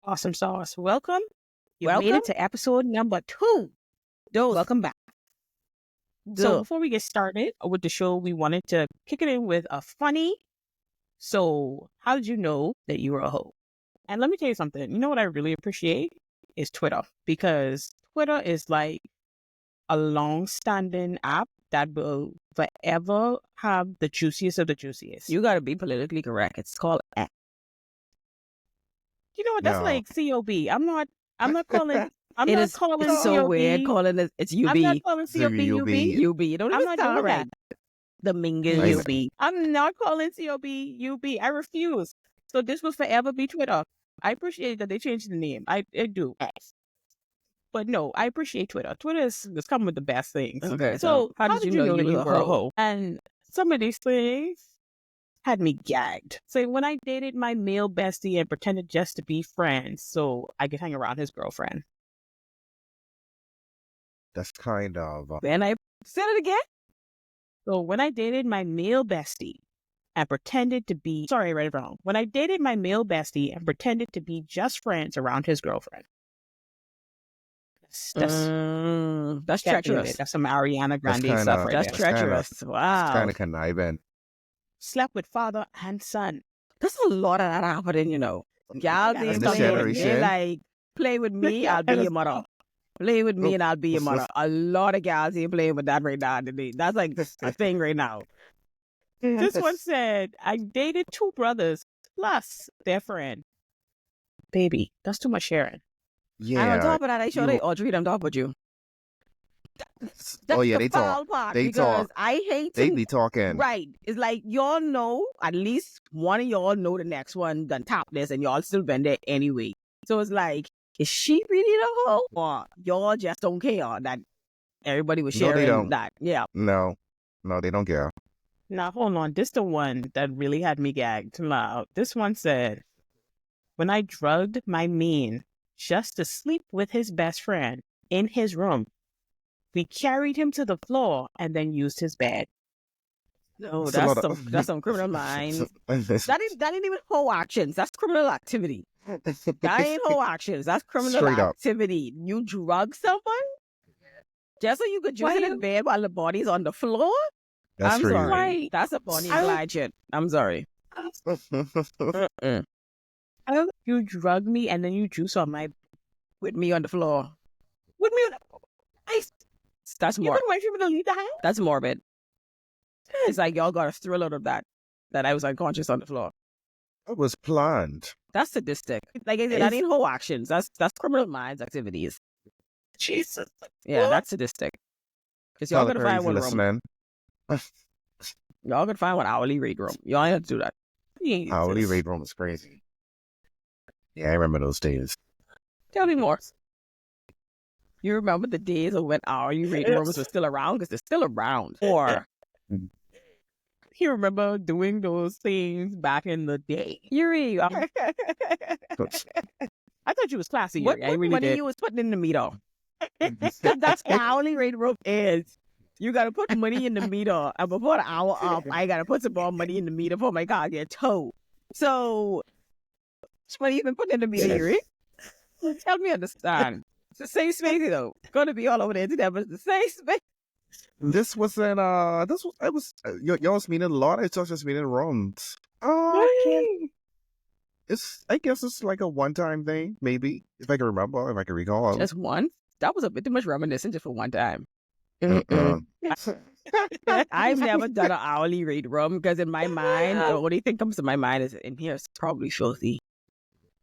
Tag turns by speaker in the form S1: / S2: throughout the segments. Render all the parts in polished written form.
S1: Awesome sauce. Welcome. You made
S2: Welcome.
S1: it to episode number 2. Welcome back. So before we get started with the show, we wanted to kick it in with a funny. So how did you know that you were a hoe? And let me tell you something. You know what I really appreciate is Twitter, because Twitter is like a long-standing app that will forever have the juiciest of the juiciest.
S2: You gotta be politically correct. It's called X.
S1: You know what? That's
S3: No.
S1: like COB. I'm not calling. I'm
S2: It
S1: not
S2: is
S1: calling
S2: it's so
S1: COB.
S2: weird calling it. It's UB.
S1: I'm not calling COB
S3: UB.
S1: UB.
S2: You don't
S1: I'm
S2: even
S1: not
S2: sound
S1: doing
S2: right.
S1: that.
S2: The Mingus
S3: Amazing.
S2: UB.
S1: I'm not calling COB UB. I refuse. So this will forever be Twitter. I appreciate that they changed the name. I do. But no, I appreciate Twitter. Twitter is coming with the best things.
S2: Okay.
S1: So how did you know that you
S2: was
S1: were a hoe? And some of these things had me gagged. So when I dated my male bestie and pretended just to be friends so I could hang around his girlfriend.
S3: That's kind of
S2: And I said it again.
S1: So when I dated my male bestie and pretended to be, sorry, I read it wrong. When I dated my male bestie and pretended to be just friends around his girlfriend.
S2: That's
S1: Get
S2: treacherous.
S1: it. That's some Ariana Grande
S3: kinda-
S1: stuff right
S2: That's
S1: there.
S2: treacherous. Wow.
S3: kind of conniving.
S1: Slept with father and son.
S2: There's a lot of that happening, you know. Y'all
S1: In
S2: these
S1: this
S3: generation.
S2: like, play with me, I'll be your mother. Play with me and I'll be your mother. A lot of gals ain't playing with that right now today. That's like a thing right now.
S1: This one said, I dated 2 brothers plus their friend. Baby, that's too much sharing.
S3: Yeah.
S2: And on top of that, I sure
S3: you-
S2: they all three of them talk with you. That's
S3: oh yeah,
S2: the
S3: they
S2: foul
S3: talk.
S2: part,
S3: They
S2: because
S3: talk.
S2: I hate
S3: They
S2: to
S3: be talking.
S2: right. It's like y'all know, at least one of y'all know the next one done top this and y'all still been there anyway. So it's like, is she really the hoe? Or y'all just don't care that everybody was
S3: No, they
S2: sharing
S3: don't.
S2: that. Yeah.
S3: No, they don't care.
S1: Now, hold on. This the one that really had me gagged. Now, this one said, when I drugged my mean just to sleep with his best friend in his room, we carried him to the floor and then used his bed.
S2: No,
S3: It's a lot
S2: that's some criminal minds.
S3: That's
S2: That ain't even hoe actions. That's criminal activity. That ain't hoe actions. That's criminal
S3: Straight up.
S2: activity. You drug someone just so you could just
S1: Why
S2: sit
S1: you-
S2: in bed while the body's on the floor? I'm
S3: crazy.
S2: sorry.
S1: Right.
S2: That's a Bonnie
S1: I
S2: and
S1: don't-
S2: Clyde shit. I'm sorry. Mm-mm.
S1: You drug me and then you juice on my
S2: With me on the floor.
S1: with me.
S2: That's
S1: You
S2: more.
S1: couldn't wait for me to leave the house.
S2: That's morbid. It's like y'all got a thrill out of that I was unconscious on the floor.
S3: It was planned.
S2: That's sadistic. Like I said, that ain't hoe actions. That's criminal minds activities.
S1: Jesus.
S2: Yeah,
S1: What?
S2: that's sadistic. Because y'all
S3: Tyler
S2: gotta
S3: Perry,
S2: find
S3: if you're
S2: one room.
S3: listening.
S2: Y'all gotta find one hourly rate room. Y'all ain't have to do that.
S3: Hourly
S1: Jesus.
S3: rate room was crazy. Yeah, I remember those days.
S2: Tell me more. You remember the days of when hourly rate rooms were still around? Because they're still around. Or
S1: You remember doing those things back in the day?
S2: Yuri,
S1: I thought you was classy.
S2: what
S1: Yuri. I really
S2: money
S1: did.
S2: you was putting in the meter? That's the hourly rate room is. You gotta put money in the meter, and before the hour up, I gotta put some more money in the meter for my car to get towed. So, which money you been putting in the meter, Yuri? Help me understand. It's the same space, though. Gonna be all over the internet, but it's the same space.
S3: This wasn't. It was. Y'all was meeting a lot. It's just meeting rooms. I guess it's like a one-time thing, maybe, if I can remember, if I can recall.
S2: Just one? That was a bit too much reminiscent just for one time. I've never done an hourly rate room because in my mind, the only thing comes to my mind is in here it's probably filthy.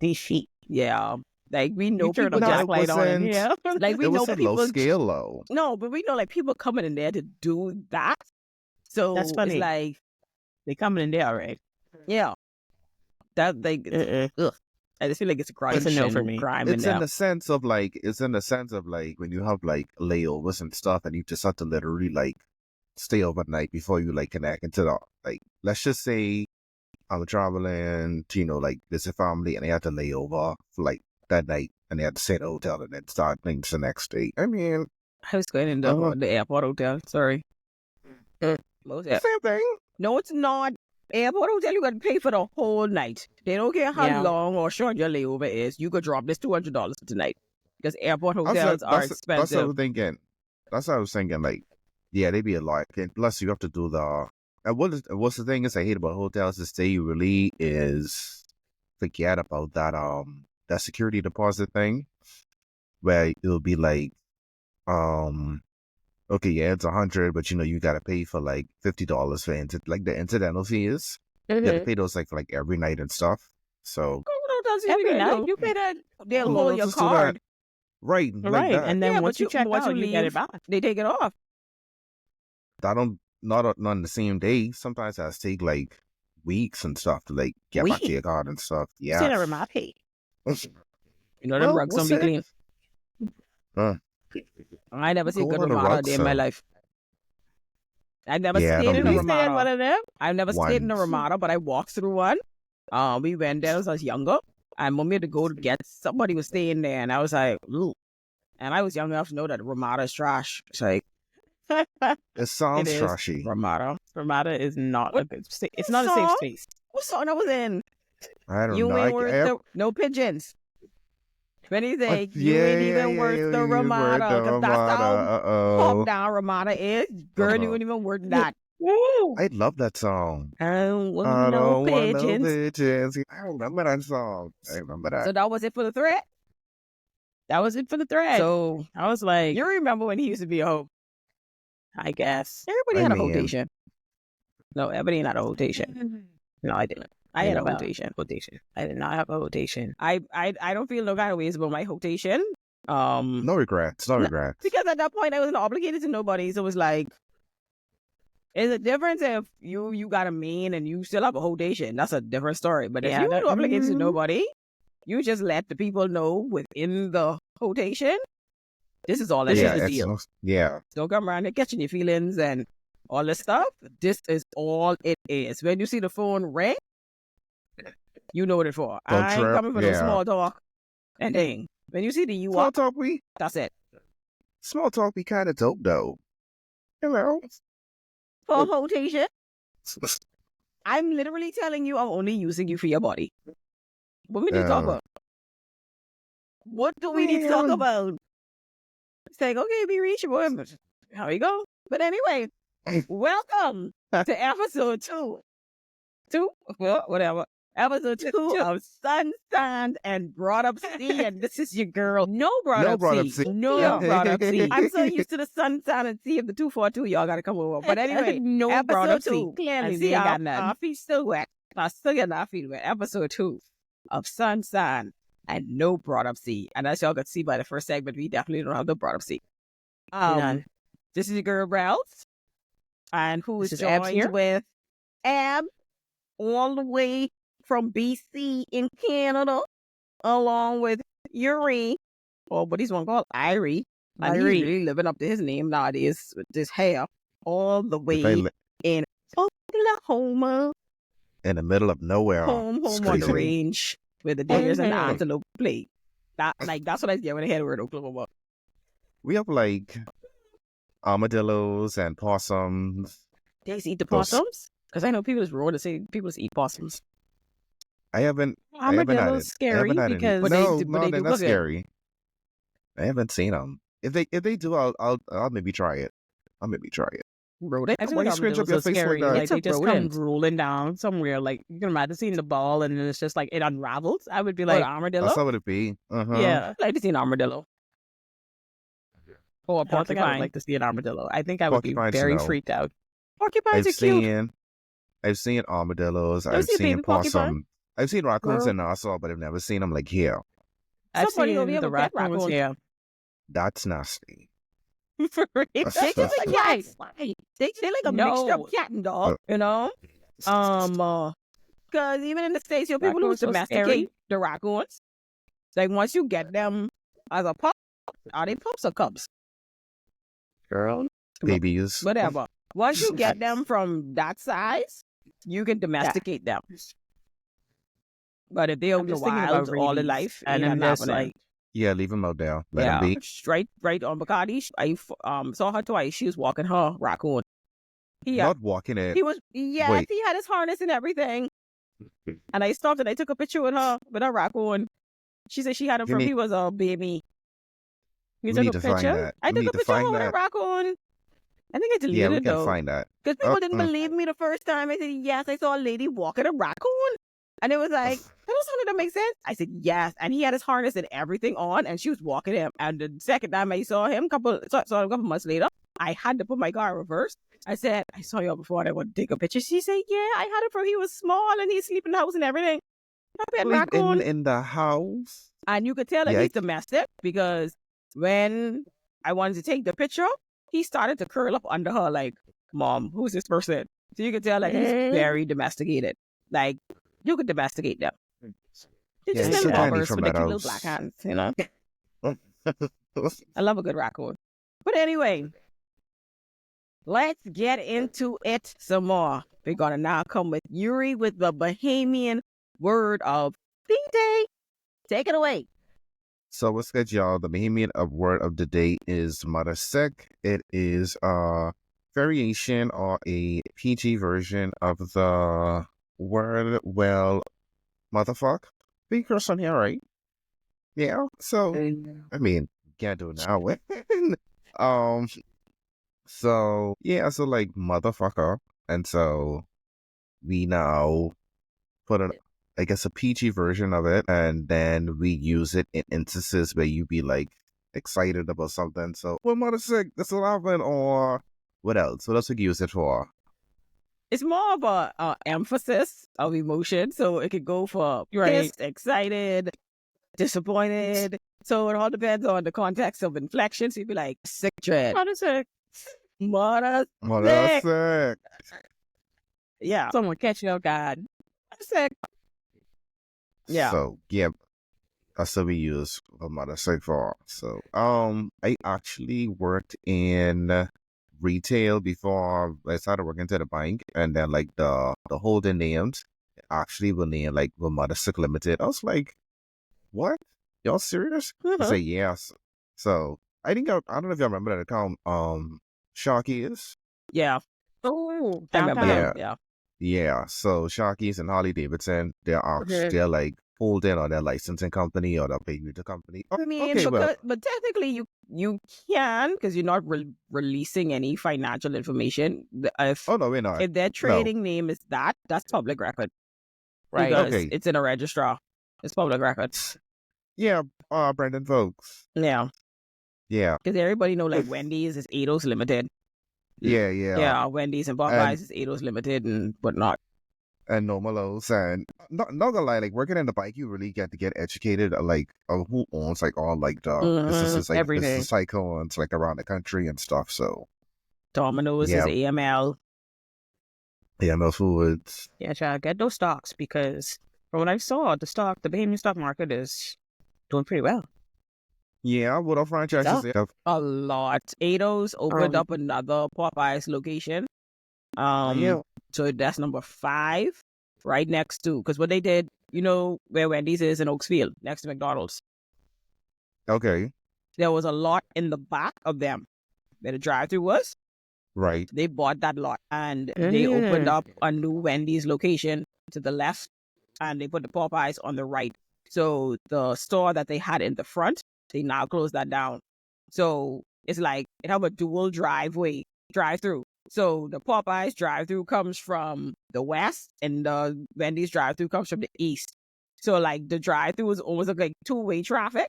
S1: These sheep.
S2: Yeah. Like we know
S1: You turn
S2: people
S1: the
S3: No,
S2: just
S3: it
S1: black light on in
S3: wasn't.
S1: here.
S2: like we
S3: It
S2: know
S3: was a
S2: people
S3: low scale, though.
S2: No, but we know like people coming in there to do that. So
S1: That's funny.
S2: it's like,
S1: They coming in there, all right.
S2: yeah. That like ugh. I just feel like it's a crime.
S1: It's a no for me.
S2: Crime
S3: It's
S2: in
S3: in
S2: there.
S3: the sense of like, when you have like layovers and stuff, and you just have to literally like stay overnight before you like connect into the like. Let's just say I'm traveling to like visit family, and they have to lay over for like that night, and they have to stay at the hotel and then start things the next day. I mean,
S2: I was going in the airport hotel. Sorry. Most
S3: same thing.
S2: No, it's not. Airport hotel, you got to pay for the whole night. They don't care how
S1: Yeah.
S2: long or short your layover is. You could drop this $200 for tonight because airport
S3: That's
S2: hotels are
S3: that's what I
S2: expensive.
S3: was thinking. That's what I was thinking. Like, yeah, they be a lot. And plus, you have to do the. And what's the thing is I hate about hotels is they really is forget about that security deposit thing where it'll be like okay, yeah, it's 100, but you got to pay for like $50 for like the incidental fees. You have to pay those like for like every night and stuff. So
S1: Every night?
S2: You pay that. They'll
S3: Oh,
S2: hold
S3: no,
S2: your
S3: just do that.
S2: card.
S3: Right, like
S1: Right.
S3: that.
S1: And then
S2: Yeah,
S1: once
S2: but
S1: you check
S2: once
S1: out, you get
S2: leave,
S1: it back.
S2: they take it off.
S3: I don't not on the same day. Sometimes I take like weeks and stuff to like get back to your card and stuff.
S1: You say that
S3: Yeah.
S1: with my pay.
S2: You know them
S3: Well,
S2: rugs
S3: what's
S2: don't be
S3: that?
S2: clean. I never seen
S3: Going
S2: good
S3: on the
S2: Ramada
S3: rugs,
S2: day in my
S3: so-
S2: life. I never
S3: Yeah, I
S2: stayed in
S3: don't
S2: a
S3: be-
S1: You stayed at one
S2: Ramada.
S1: of them?
S2: I've never stayed in a
S3: Once.
S2: Ramada, but I walked through one. We went there as I was younger. And mommy had to go to get somebody was staying there, and I was like, ooh. And I was young enough to know that Ramada is trash. It's like
S3: It sounds
S1: It is.
S3: trashy.
S2: Ramada.
S1: Ramada is not
S2: What-
S1: a good space. It's not a safe
S2: song?
S1: space.
S2: What song I was in?
S3: I don't
S2: You
S3: know.
S2: ain't worth no pigeons. When he say you ain't even worth the Ramada, because that's how pop down Ramada is. Girl, you ain't even worth that.
S1: Woo!
S3: I love that song.
S2: I don't want
S3: I
S2: no
S3: don't want no
S2: pigeons.
S3: pigeons. I remember that song. I remember that.
S2: So that was it for the thread.
S1: That was it for the thread.
S2: So
S1: I was like,
S2: you remember when he used to be a hoe?
S1: I guess.
S2: Everybody
S3: I
S2: had a
S3: mean-
S2: rotation. No, everybody had a rotation.
S1: No, I didn't.
S2: I had a
S1: never-
S2: rotation.
S1: I did not have a rotation.
S2: I don't feel no kind of ways about my rotation.
S3: No regrets. No regrets.
S2: Because at that point I wasn't obligated to nobody. So it was like, it's a difference if you got a main and you still have a rotation. That's a different story. But if
S1: Yeah,
S2: you
S1: that-
S2: weren't obligated to nobody, you just let the people know within the rotation, this is all that
S3: Yeah,
S2: is the
S3: it's
S2: deal.
S3: yeah.
S2: Don't come around here catching your feelings and all this stuff. This is all it is. When you see the phone ring, you know what it's for.
S3: Don't
S2: I ain't
S3: trip,
S2: coming for no
S3: yeah.
S2: small talk and thing. When you see the you
S3: Small
S2: up,
S3: talk
S2: that's it.
S3: be kind of dope though. Hello.
S2: For rotation, I'm literally telling you I'm only using you for your body. What we need to talk
S3: Yeah.
S2: about? What do we need to talk
S3: Well.
S2: about? It's like, okay, be reachable. How you go? But anyway, welcome to episode 2. Well, whatever. Episode 2 of Sunshine and Brought Up C. And this is your girl. No Brought
S3: No
S2: Up
S3: brought up
S2: C.
S3: C.
S2: No
S3: Yeah.
S2: Brought Up C. I'm so used to the Sunshine and C of the 242. Y'all got to come over. But anyway,
S1: no
S2: episode
S1: brought up
S2: 2.
S1: C.
S2: Clearly,
S1: And
S2: see,
S1: they ain't
S2: our,
S1: got nothing.
S2: our feet still wet. I still get our feet wet. Episode 2 of Sunshine and No Brought Up C. And as y'all could see by the first segment, we definitely don't have the Brought Up C.
S1: None.
S2: This is your girl, Browse. And who is
S1: This is Abs
S2: joined
S1: here.
S2: with Ab all the way from BC in Canada, along with Yuri, or what he's one called Irie. And he's
S1: Irie.
S2: really living up to his name nowadays with this hair all the
S3: If
S2: way
S3: they li-
S2: in Oklahoma,
S3: in the middle of nowhere.
S2: home
S3: It's
S2: on the
S3: crazy.
S2: range where the deers and the
S1: Mhm.
S2: antelope play. That's what I get when I hear the word Oklahoma.
S3: We have like armadillos and possums.
S2: They eat the
S3: Those-
S2: possums? Because I know people is raw to say people just eat possums.
S3: I haven't had
S1: Armadillo's
S3: it. I
S1: scary
S3: haven't had it.
S1: because
S2: But they
S3: no,
S2: do- but
S3: no,
S2: they
S3: they're
S2: do
S3: not
S2: cook it.
S3: scary. I haven't seen them. If they do, I'll maybe try it. I'll maybe try it.
S2: Rodent.
S1: I feel
S3: Why
S1: like
S3: you scrunch up
S1: armadillos
S3: your
S1: are
S3: face like
S1: scary.
S3: that?
S1: Like
S2: It's a
S1: they just
S2: rodent.
S1: come rolling down somewhere. Like you can imagine seeing the ball and then it's just like it unravels. I would be
S2: Like
S1: like,
S2: armadillo?
S3: That's how it be. Uh-huh.
S1: yeah.
S2: I like to see an armadillo. Or a
S1: I don't think I would
S2: porcupine.
S1: like to see an armadillo. I think I would be
S3: Porcupines,
S1: very
S3: no.
S1: freaked out.
S2: Porcupines are cute.
S3: I've seen armadillos.
S2: You
S3: I've
S2: see a
S3: seen
S2: baby porcupine?
S3: possum. I've seen raccoons
S2: Girl.
S3: in Nassau, but I've never seen them like here.
S1: I've
S2: Somebody over
S1: seen
S2: here
S1: the
S2: with pet
S1: raccoons
S2: raccoons.
S1: here.
S3: That's nasty.
S1: For real.
S2: They just like cats. They like a mixture
S1: No.
S2: of cat and dog, you know? Because even in the States, people who
S1: Raccoons so
S2: domesticate
S1: scary.
S2: the raccoons, like once you get them as a pup, are they pups or cubs?
S1: Girl.
S3: Babies.
S2: Whatever. Once you get them from that size, you can domesticate them. But if they're
S1: I'm
S2: in the
S1: just thinking
S2: wild
S1: about
S2: all their
S1: rabies,
S2: life,
S1: and
S2: ain't
S1: I'm
S2: nothing
S1: just
S2: happening.
S1: like,
S3: Yeah, leave them out there. Let them be.
S2: Right on Bacardi. I saw her twice. She was walking her raccoon.
S3: not walking it.
S2: He was, yes,
S3: Wait.
S2: he had his harness and everything. And I stopped and I took a picture with her raccoon. She said she had him
S3: You
S2: from
S3: need,
S2: he was a baby. You
S3: we
S2: took
S3: need
S2: a
S3: to find
S2: picture?
S3: that.
S2: I
S3: We
S2: took
S3: need
S2: a
S3: to
S2: picture
S3: find
S2: with a
S3: that.
S2: raccoon. I think I deleted
S3: Yeah, we
S2: it
S3: can
S2: though.
S3: find that.
S2: Because people didn't believe me the first time. I said, yes, I saw a lady walking a raccoon. And it was like, that was something that makes sense. I said, yes. And he had his harness and everything on, and she was walking him. And the second time I saw him, saw him a couple months later, I had to put my car in reverse. I said, I saw you before and I want to take a picture. She said, yeah, I had it for he was small and he's sleeping in the house and everything. Happy
S3: Sleep
S2: raccoon.
S3: in the house.
S2: And you could tell that
S3: Yeah,
S2: he's domestic because when I wanted to take the picture, he started to curl up under her like, Mom, who's this person? So you could tell that he's very domesticated. Like, you could domesticate them. They're
S3: yeah,
S2: just
S3: he's
S2: little
S3: so candy
S2: bobbers
S3: from
S2: with the
S3: that
S2: cute little black
S3: house.
S2: hands, you know? I love a good raccoon. But anyway, let's get into it some more. We're going to now come with Yuri with the Bahamian word of the day. Take it away.
S3: So what's good, y'all? The Bahamian word of the day is Marasek. It is a variation or a PG version of the word, well, motherfuck. Big on here, right? Yeah. So, I mean, can't do it now. um, so, yeah, so like motherfucker. And so we now put I guess, a PG version of it, and then we use it in instances where you be like excited about something. So, well, mother sick, this will happen, or what else? What else we can use it for?
S2: It's more of a emphasis of emotion, so it could go for pissed, excited, disappointed. So it all depends on the context of inflection. So you'd be like, sick dread.
S1: Mother sick.
S2: Mother
S3: Mother
S2: sick.
S3: sick.
S2: Yeah.
S1: Someone catch your God.
S2: Mother sick. Yeah.
S3: So, yeah, that's what we use for mother sick for. So, I actually worked in retail before I started working to the bank, and then like the holding names actually were named like were Mother Sick Limited. I was like, what? Y'all serious? I say yes. So I think I don't know if y'all remember that account. Sharky's.
S2: Yeah.
S1: Oh,
S2: I remember
S1: downtown.
S2: that. Yeah.
S3: Yeah. So Sharky's and Harley Davidson, they're like holding or their licensing company or their pay-meter company.
S2: I mean,
S3: Okay, well,
S2: but technically you can, because you're not releasing any financial information. If
S3: oh no, we're not.
S2: if their trading name is that's public record, right? Because
S3: Okay.
S2: it's in a registrar. It's public record.
S3: Yeah, Brandon Folks.
S2: Yeah.
S3: Yeah.
S2: Because everybody know like Wendy's is Ados Limited.
S3: Yeah.
S2: Yeah, Wendy's and Popeyes is Ados Limited and whatnot.
S3: And Normalos, and not gonna lie, like working in the bike, you really get to get educated, like of who owns like all like the businesses, like
S2: everything.
S3: business icons like around the country and stuff. So
S2: Domino's
S3: yeah,
S2: is AML.
S3: yeah, no foods.
S1: Yeah, child, get those stocks because from what I saw, the Bahamian stock market is doing pretty well.
S3: Yeah, what our franchises have.
S2: A lot. Ados opened up another Popeyes location.
S3: Yeah.
S2: So that's number 5, right next to, because what they did, you know where Wendy's is in Oaksfield, next to McDonald's.
S3: Okay.
S2: There was a lot in the back of them where the drive-thru was.
S3: Right.
S2: They bought that lot and they opened up a new Wendy's location to the left, and they put the Popeyes on the right. So the store that they had in the front, they now closed that down. So it's like it have a dual drive-through. So the Popeyes drive-through comes from the west, and the Wendy's drive-through comes from the east. So like the drive-through is almost like two-way traffic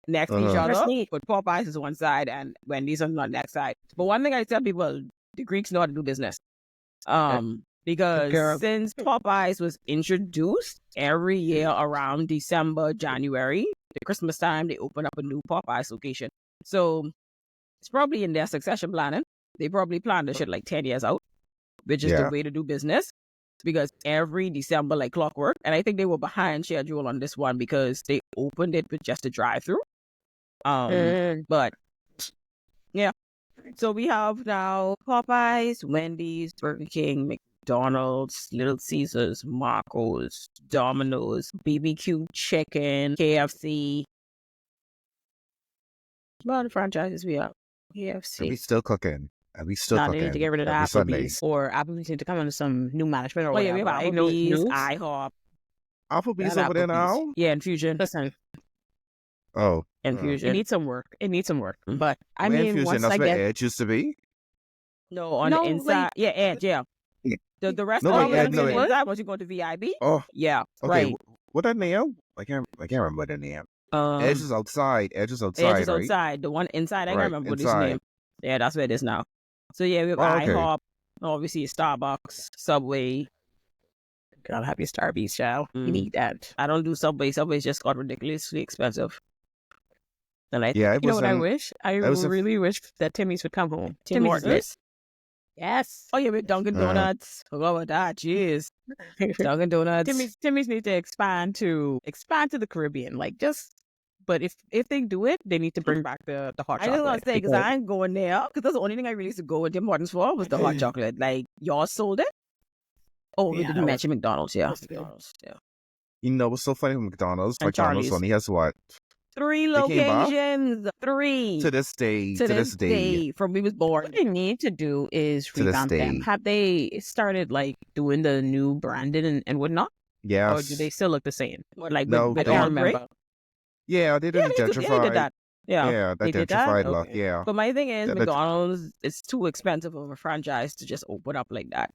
S2: next to each other. But Popeyes is one side and Wendy's on the next side. But one thing I tell people, the Greeks know how to do business. Because since Popeyes was introduced, every year around December, January, the Christmas time, they open up a new Popeyes location. So it's probably in their succession planning. They probably planned the shit like 10 years out, which is the way to do business. Because every December, like clockwork, and I think they were behind schedule on this one because they opened it with just a drive-through. But yeah, so we have now Popeyes, Wendy's, Burger King, McDonald's, Little Caesars, Marco's, Domino's, BBQ Chicken, KFC. A lot of franchises we have. KFC.
S3: We still cooking. And we still
S1: Nah, they need to
S3: cooking
S1: get rid of the
S3: every Sunday.
S1: Applebee's, or Applebee's need to come under some new management or
S2: Oh,
S1: whatever.
S2: yeah, we have
S1: right? No
S2: Applebee's,
S1: news.
S2: IHOP.
S3: Applebee's
S2: and
S3: over there
S2: Applebee's.
S3: now?
S2: Yeah, Infusion.
S1: Listen,
S3: Oh.
S2: Infusion.
S1: it needs some work. It needs some work. But I
S3: Where
S1: mean,
S3: Infusion,
S1: once
S3: that's
S1: I
S3: where
S1: get
S3: Edge used to be?
S2: No, on
S1: No,
S2: the
S1: like-
S2: inside. Yeah, Edge, yeah.
S3: Yeah.
S2: The restaurant
S3: wait,
S2: was
S3: no,
S2: on the
S3: wait.
S2: inside once you go to VIB.
S3: Oh,
S2: Yeah,
S3: okay.
S2: right.
S3: What that name? I can't remember the name. Edge is outside. Edge is outside,
S2: Edge is
S3: right?
S2: outside. The one inside, I can't
S3: Right,
S2: remember what his
S3: inside.
S2: name. Yeah, that's where it is now. So yeah, we have
S3: Oh, okay.
S2: IHOP, obviously Starbucks, Subway.
S1: gotta have your Starbucks, child. You
S2: Mm.
S1: need that.
S2: I don't do Subway. Subway's just got ridiculously expensive. And I
S3: Yeah,
S1: You know what I wish? I
S3: was a-
S1: really wish that Timmy's would come home.
S2: Tim
S1: Timmy's is lit.
S2: Hortons.
S1: Yes.
S2: Oh yeah, with Dunkin' Donuts. Forgot about that. Jeez, Dunkin' Donuts.
S1: Timmy's need to expand to the Caribbean. Like but if they do it, they need to bring back the hot
S2: I
S1: chocolate.
S2: just want to say because I ain't going there because that's the only thing I really used to go with Tim Hortons for was the hot chocolate. Like y'all sold it. Oh, we
S1: Yeah,
S2: didn't mention McDonald's. Yeah,
S1: That's good.
S2: McDonald's. Yeah.
S3: You know what's so funny with McDonald's?
S2: And
S3: McDonald's
S2: Charlie's.
S3: only has what?
S2: 3
S3: They came back?
S2: locations. 3
S3: To this day.
S2: to this day from we was born.
S1: What they need to do is
S3: To this
S1: revamp them.
S3: day.
S1: Have they started like doing the new branding and whatnot?
S3: Yes.
S1: Or do they still look the same?
S2: Like
S3: No,
S2: with
S1: I
S3: they
S1: can't
S2: Earl Grey?
S1: remember.
S3: Yeah, they did
S2: Yeah,
S3: the
S2: they
S3: gentrified.
S2: did that. Yeah.
S3: Yeah, that
S2: they did that?
S3: gentrified look.
S1: Okay.
S3: Yeah.
S2: But my thing is,
S3: Yeah, that-
S2: McDonald's, it's too expensive of a franchise to just open up like that.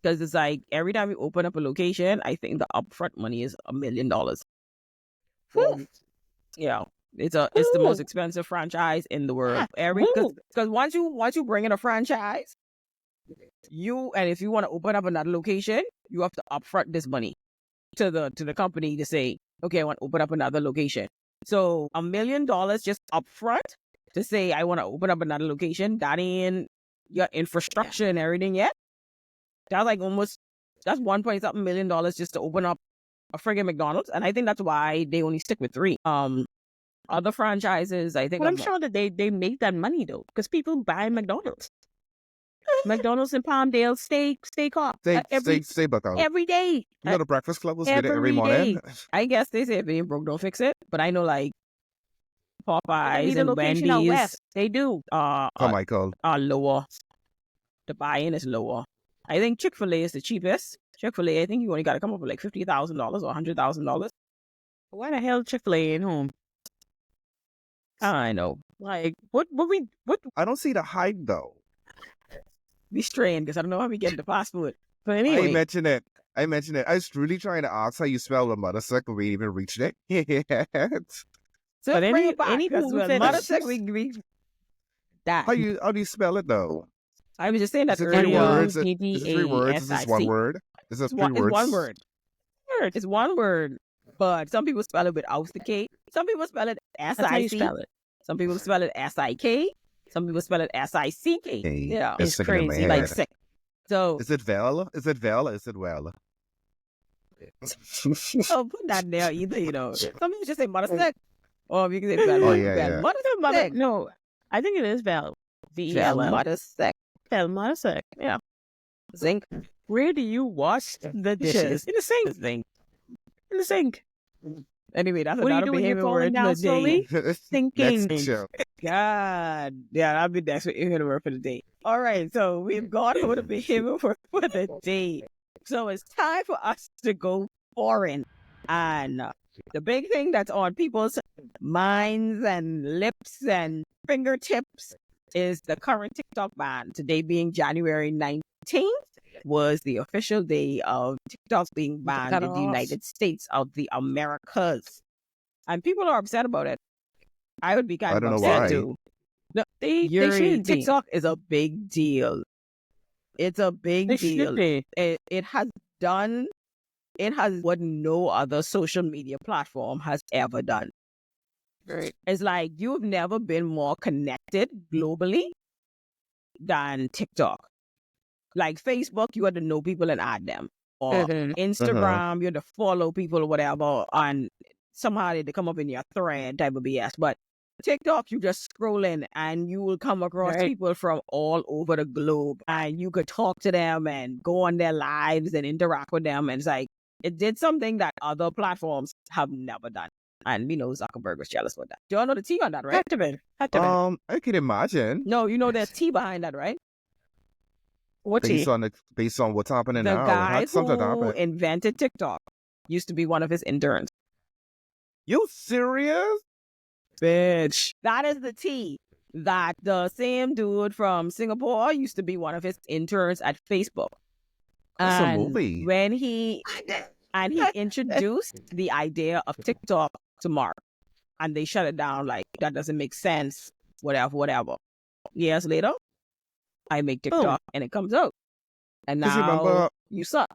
S2: Because it's like every time you open up a location, I think the upfront money is $1 million. Yeah, it's the most
S1: Ooh.
S2: expensive franchise in the world.
S1: Ah,
S2: Because once you bring in a franchise, if you want to open up another location, you have to upfront this money to the company to say, okay, I want to open up another location. So $1 million just upfront to say I want to open up another location. That ain't your infrastructure and everything yet. That's like that's 1 point something million just to open up a friggin' McDonald's, and I think that's why they only stick with 3. Other franchises, I think.
S1: But I'm sure that they make that money though, because people buy McDonald's. McDonald's in Palmdale, steak off
S3: Stay back out.
S2: every day.
S3: You know the Breakfast Club was with it every
S2: every
S3: morning?
S2: I guess they say if it ain't broke, don't fix it. But I know like Popeyes
S1: need a
S2: and
S1: location out
S2: Wendy's,
S1: west.
S2: they do.
S3: Michael.
S2: Are lower. The buy-in is lower. I think Chick-fil-A is the cheapest. Chick-fil-A, I think you only got to come up with like $50,000 or $100,000.
S1: Why the hell Chick-fil-A ain't home?
S2: I know.
S1: Like what
S3: I don't see the hype though.
S2: Be strained because I don't know how we get the fast food. But
S3: I
S2: anyway,
S3: mentioned it. I was really trying to ask how you spell the mother sick, but we even reached it.
S2: so
S1: but
S2: bring
S1: any-
S2: it back,
S1: any
S2: 'cause
S1: food
S2: when
S1: that
S2: mother
S1: is-
S2: sick, we that.
S3: how do you spell it though?
S2: I was just saying that
S3: Is it 3
S2: earlier.
S3: words? Is it 3 words? Is this
S1: PDASIC.
S3: 1 word? Is this
S2: It's
S3: 3
S2: one,
S3: words?
S2: it's one word. It's one word. But some people spell it without the K. Some people spell it
S1: That's how you
S2: S-I-C.
S1: spell it.
S2: Some people spell it S-I-K. Some people spell it S-I-C-K.
S3: Okay,
S2: Yeah.
S3: it's
S1: It's
S3: sticking in my
S1: crazy,
S3: head.
S2: Like sick. So,
S3: Is it Vel? Is it Vel? Or is it Well?
S2: oh, put that there either, you know. Some people just say mother sick. Or you can say Val.
S3: Oh, yeah, yeah.
S2: Mother
S1: Mother,
S2: sick.
S1: no, I think it is Val.
S2: Val,
S1: VELL.
S2: mother sick.
S1: Val Mothersick. Yeah.
S2: Zinc.
S1: Where do you wash the dishes?
S2: In the sink.
S1: In the sink.
S2: Anyway, that's
S1: What are you
S2: another
S1: doing? You're
S2: behavior
S1: falling
S2: word
S1: down
S2: of the day.
S1: slowly? Thinking.
S3: Next show.
S2: God. Yeah, that'll be next behavior word for the day. All right, so we've gone over the behavior word for the day. So it's time for us to go foreign. And the big thing that's on people's minds and lips and fingertips is the current TikTok ban. Today being January 19th was the official day of TikTok being banned in the
S1: Cut-off.
S2: United States of the Americas. And people are upset about it. I would be kind
S3: I
S2: of
S3: don't know
S2: upset
S3: why.
S2: too. No,
S1: They
S2: Yuri,
S1: should be.
S2: TikTok is a big deal. It's a big
S1: They
S2: deal.
S1: should be.
S2: It has what no other social media platform has ever done.
S1: Right.
S2: It's like you've never been more connected globally than TikTok. Like Facebook, you had to know people and add them. Or
S1: Mhm.
S2: Instagram, you had to follow people or whatever, and somehow they come up in your thread type of BS. But TikTok, you just scroll in and you will come across
S1: Right.
S2: people from all over the globe, and you could talk to them and go on their lives and interact with them. And it's like it did something that other platforms have never done. And we know Zuckerberg was jealous about that. Do y'all know the tea on that, right?
S1: Had to be. Had to be.
S3: I can imagine.
S2: No, you know there's tea behind that, right?
S1: What tea?
S3: Based on what's happening
S2: The
S3: now.
S2: guy
S3: Had something
S2: who
S3: happen.
S2: invented TikTok used to be one of his interns.
S3: You serious?
S2: Bitch. That is the tea. That the same dude from Singapore used to be one of his interns at Facebook.
S3: That's a
S2: And
S3: movie.
S2: when he introduced the idea of TikTok to Mark, and they shut it down like that doesn't make sense, whatever. Years later, I make TikTok and it comes out, and
S3: 'Cause you
S2: now
S3: remember-
S2: you suck.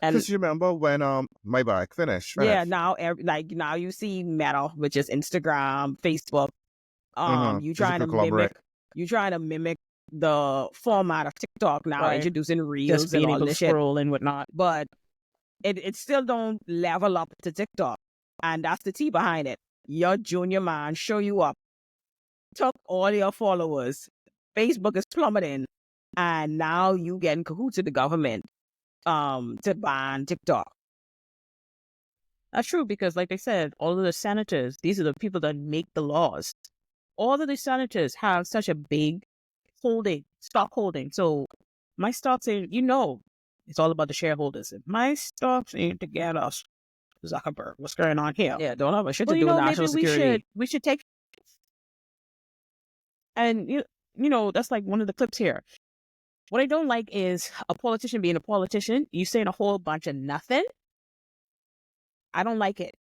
S2: And
S3: Because you remember when my bike finished.
S2: yeah, now now you see Meta, which is Instagram, Facebook. You
S3: It's a
S2: trying to
S3: conglomerate.
S2: mimic the format of TikTok now,
S1: Right.
S2: introducing reels
S1: Just
S2: and
S1: being
S2: all
S1: able to
S2: this shit.
S1: scroll and whatnot.
S2: But it still don't level up to TikTok, and that's the tea behind it. Your junior man show you up, took all your followers. Facebook is plummeting, and now you getting cahoots with the government to ban TikTok.
S1: That's true because, like I said, all of the senators, these are the people that make the laws. All of the senators have such a big stock holding. So my stocks ain't, it's all about the shareholders. If my stocks ain't to get us, Zuckerberg, what's going on here?
S2: Yeah, don't have a shit to
S1: Well,
S2: do with
S1: maybe
S2: national security.
S1: we should take, and that's like one of the clips here. What I don't like is a politician being a politician. You saying a whole bunch of nothing. I don't like it.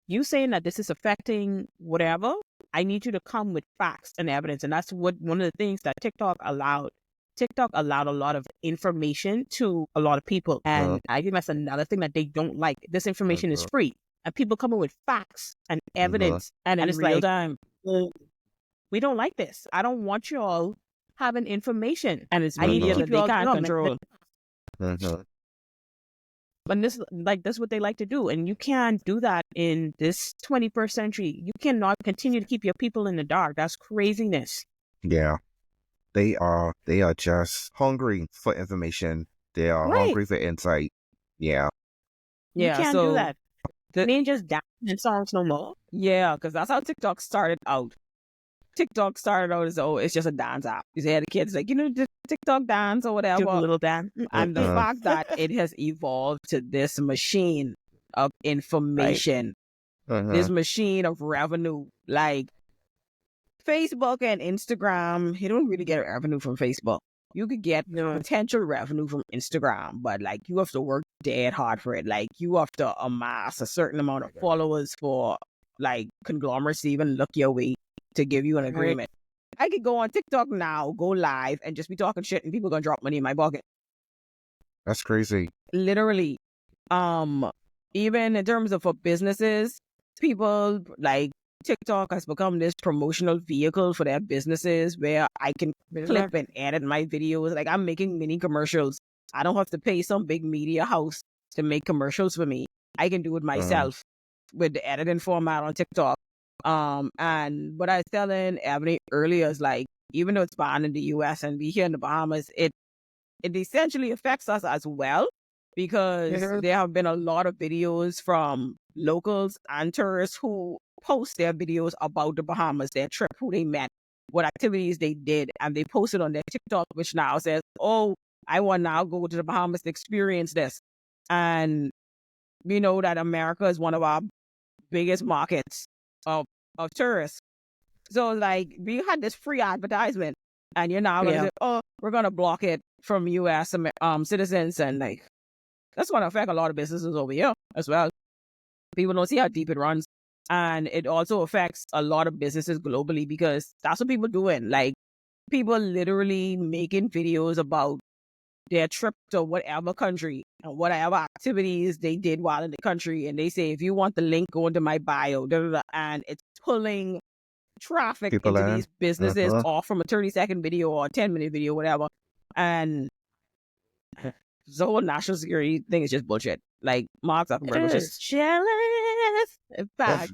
S1: You saying that this is affecting whatever, I need you to come with facts and evidence. And that's one of the things that TikTok allowed. TikTok allowed a lot of information to a lot of people. And I think that's another thing that they don't like. This information is free. And people coming with facts and evidence.
S2: And in
S1: it's
S2: real
S1: like,
S2: time.
S1: well, we don't like this. I don't want you all having information.
S2: And it's
S1: I need to
S2: media
S1: keep
S2: that
S1: you
S2: they
S1: all
S2: can't control.
S1: And that's what they like to do. And you can't do that in this 21st century. You cannot continue to keep your people in the dark. That's craziness.
S3: Yeah. They are just hungry for information. They are
S1: Right.
S3: hungry for insight. Yeah.
S1: You can't do that.
S2: The-
S1: They ain't just dancing songs no more.
S2: Yeah, because that's how TikTok started out. TikTok started out as, it's just a dance app. You see the kids like, the TikTok dance or whatever.
S1: Do a little dance.
S2: And the fact that it has evolved to this machine of information, this machine of revenue, like Facebook and Instagram, you don't really get revenue from Facebook. You could get potential revenue from Instagram, but like you have to work dead hard for it. Like you have to amass a certain amount of followers for like conglomerates to even look your way to give you an agreement. I could go on TikTok now, go live, and just be talking shit, and people gonna drop money in my pocket.
S3: That's crazy.
S2: Literally, even in terms of for businesses, people like TikTok has become this promotional vehicle for their businesses where I can clip and edit my videos. Like I'm making mini commercials. I don't have to pay some big media house to make commercials for me. I can do it myself with the editing format on TikTok. And what I was telling Ebony earlier is like, even though it's banned in the US and we here in the Bahamas, it essentially affects us as well because there have been a lot of videos from locals and tourists who post their videos about the Bahamas, their trip, who they met, what activities they did, and they post it on their TikTok, which now says, oh, I want to now go to the Bahamas to experience this. And we know that America is one of our biggest markets of tourists. So like we had this free advertisement and you're now gonna say, oh, we're gonna block it from US citizens, and like that's gonna affect a lot of businesses over here as well. People don't see how deep it runs. And it also affects a lot of businesses globally because that's what people doing. Like people literally making videos about their trip to whatever country and whatever activities they did while in the country. And they say, if you want the link, go into my bio. And it's pulling traffic
S3: People
S2: into these businesses off from a 30-second video or a 10-minute video, whatever. And the whole national security thing is just bullshit. Like Mark Zuckerberg was just jealous. In fact.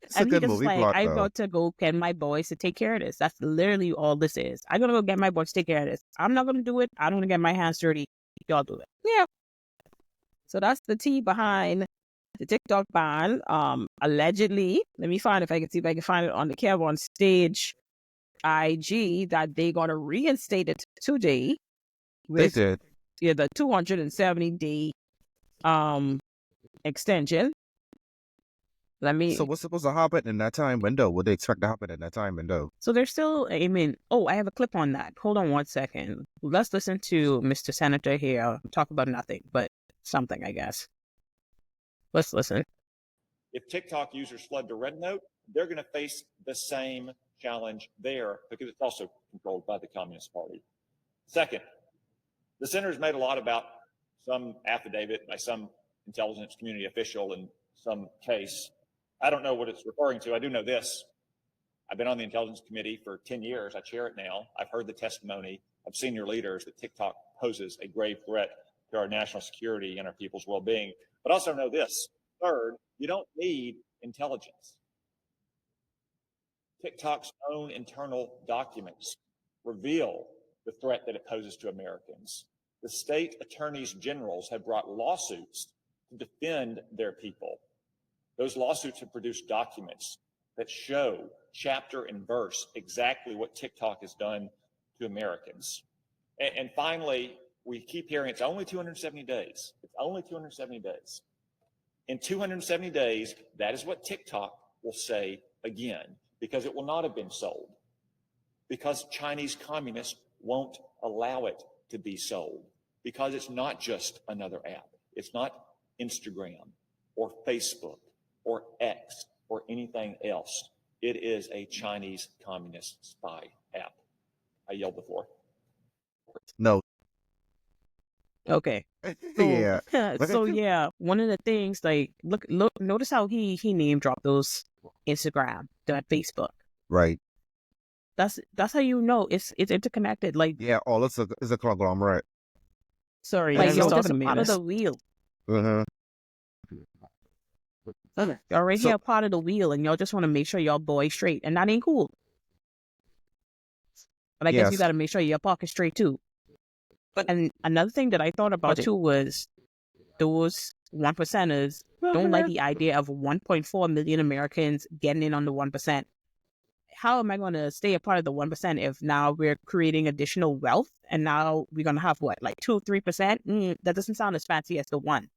S3: It's a good movie plot,
S1: I'm
S3: though.
S1: about to go get my boys to take care of this. That's literally all this is. I'm going to go get my boys to take care of this. I'm not going to do it. I don't want to get my hands dirty. Y'all do it.
S2: Yeah. So that's the tea behind the TikTok ban, allegedly, let me find if I can see if I can find it on the Kev on Stage IG, that they're gonna reinstate it today
S3: They
S2: with
S3: did.
S2: the 270-day extension. Let me.
S3: So what's supposed to happen in that time window? What they expect to happen in that time window?
S2: So they're still, I mean, oh, I have a clip on that. Hold on one second. Let's listen to Mr. Senator here talk about nothing, but something, I guess. Let's listen.
S4: If TikTok users flood to Red Note, they're going to face the same challenge there because it's also controlled by the Communist Party. Second, the senator's made a lot about some affidavit by some intelligence community official in some case. I don't know what it's referring to. I do know this. I've been on the Intelligence Committee for 10 years. I chair it now. I've heard the testimony of senior leaders that TikTok poses a grave threat to our national security and our people's well-being. But also know this. Third, you don't need intelligence. TikTok's own internal documents reveal the threat that it poses to Americans. The state attorneys generals have brought lawsuits to defend their people. Those lawsuits have produced documents that show chapter and verse exactly what TikTok has done to Americans. And finally, we keep hearing it's only 270 days. It's only 270 days. In 270 days, that is what TikTok will say again, because it will not have been sold, because Chinese communists won't allow it to be sold, because it's not just another app. It's not Instagram or Facebook or X or anything else. It is a Chinese communist spy app. I yield the floor.
S3: No.
S2: Okay.
S3: Yeah.
S2: So yeah, one of the things, like, look, notice how he name dropped those Instagram, that Facebook.
S3: Right.
S2: That's how you know it's interconnected. Like,
S3: Yeah, all it's a conglomerate.
S2: sorry,
S1: Like,
S2: like
S1: you're
S2: you're
S1: just
S2: just
S1: a
S2: part of
S1: menace.
S2: the wheel.
S3: Uh-huh.
S2: Y'all right
S3: So-
S2: here part of the wheel, and y'all just want to make sure y'all boy straight, and that ain't cool. But I guess you
S3: Yes.
S2: got to make sure your pocket straight too. And another thing that I thought about too was those 1%ers don't like the idea of 1.4 million Americans getting in on the 1%. How am I going to stay a part of the 1% if now we're creating additional wealth and now we're going to have what, like 2 or 3%? That doesn't sound as fancy as the 1.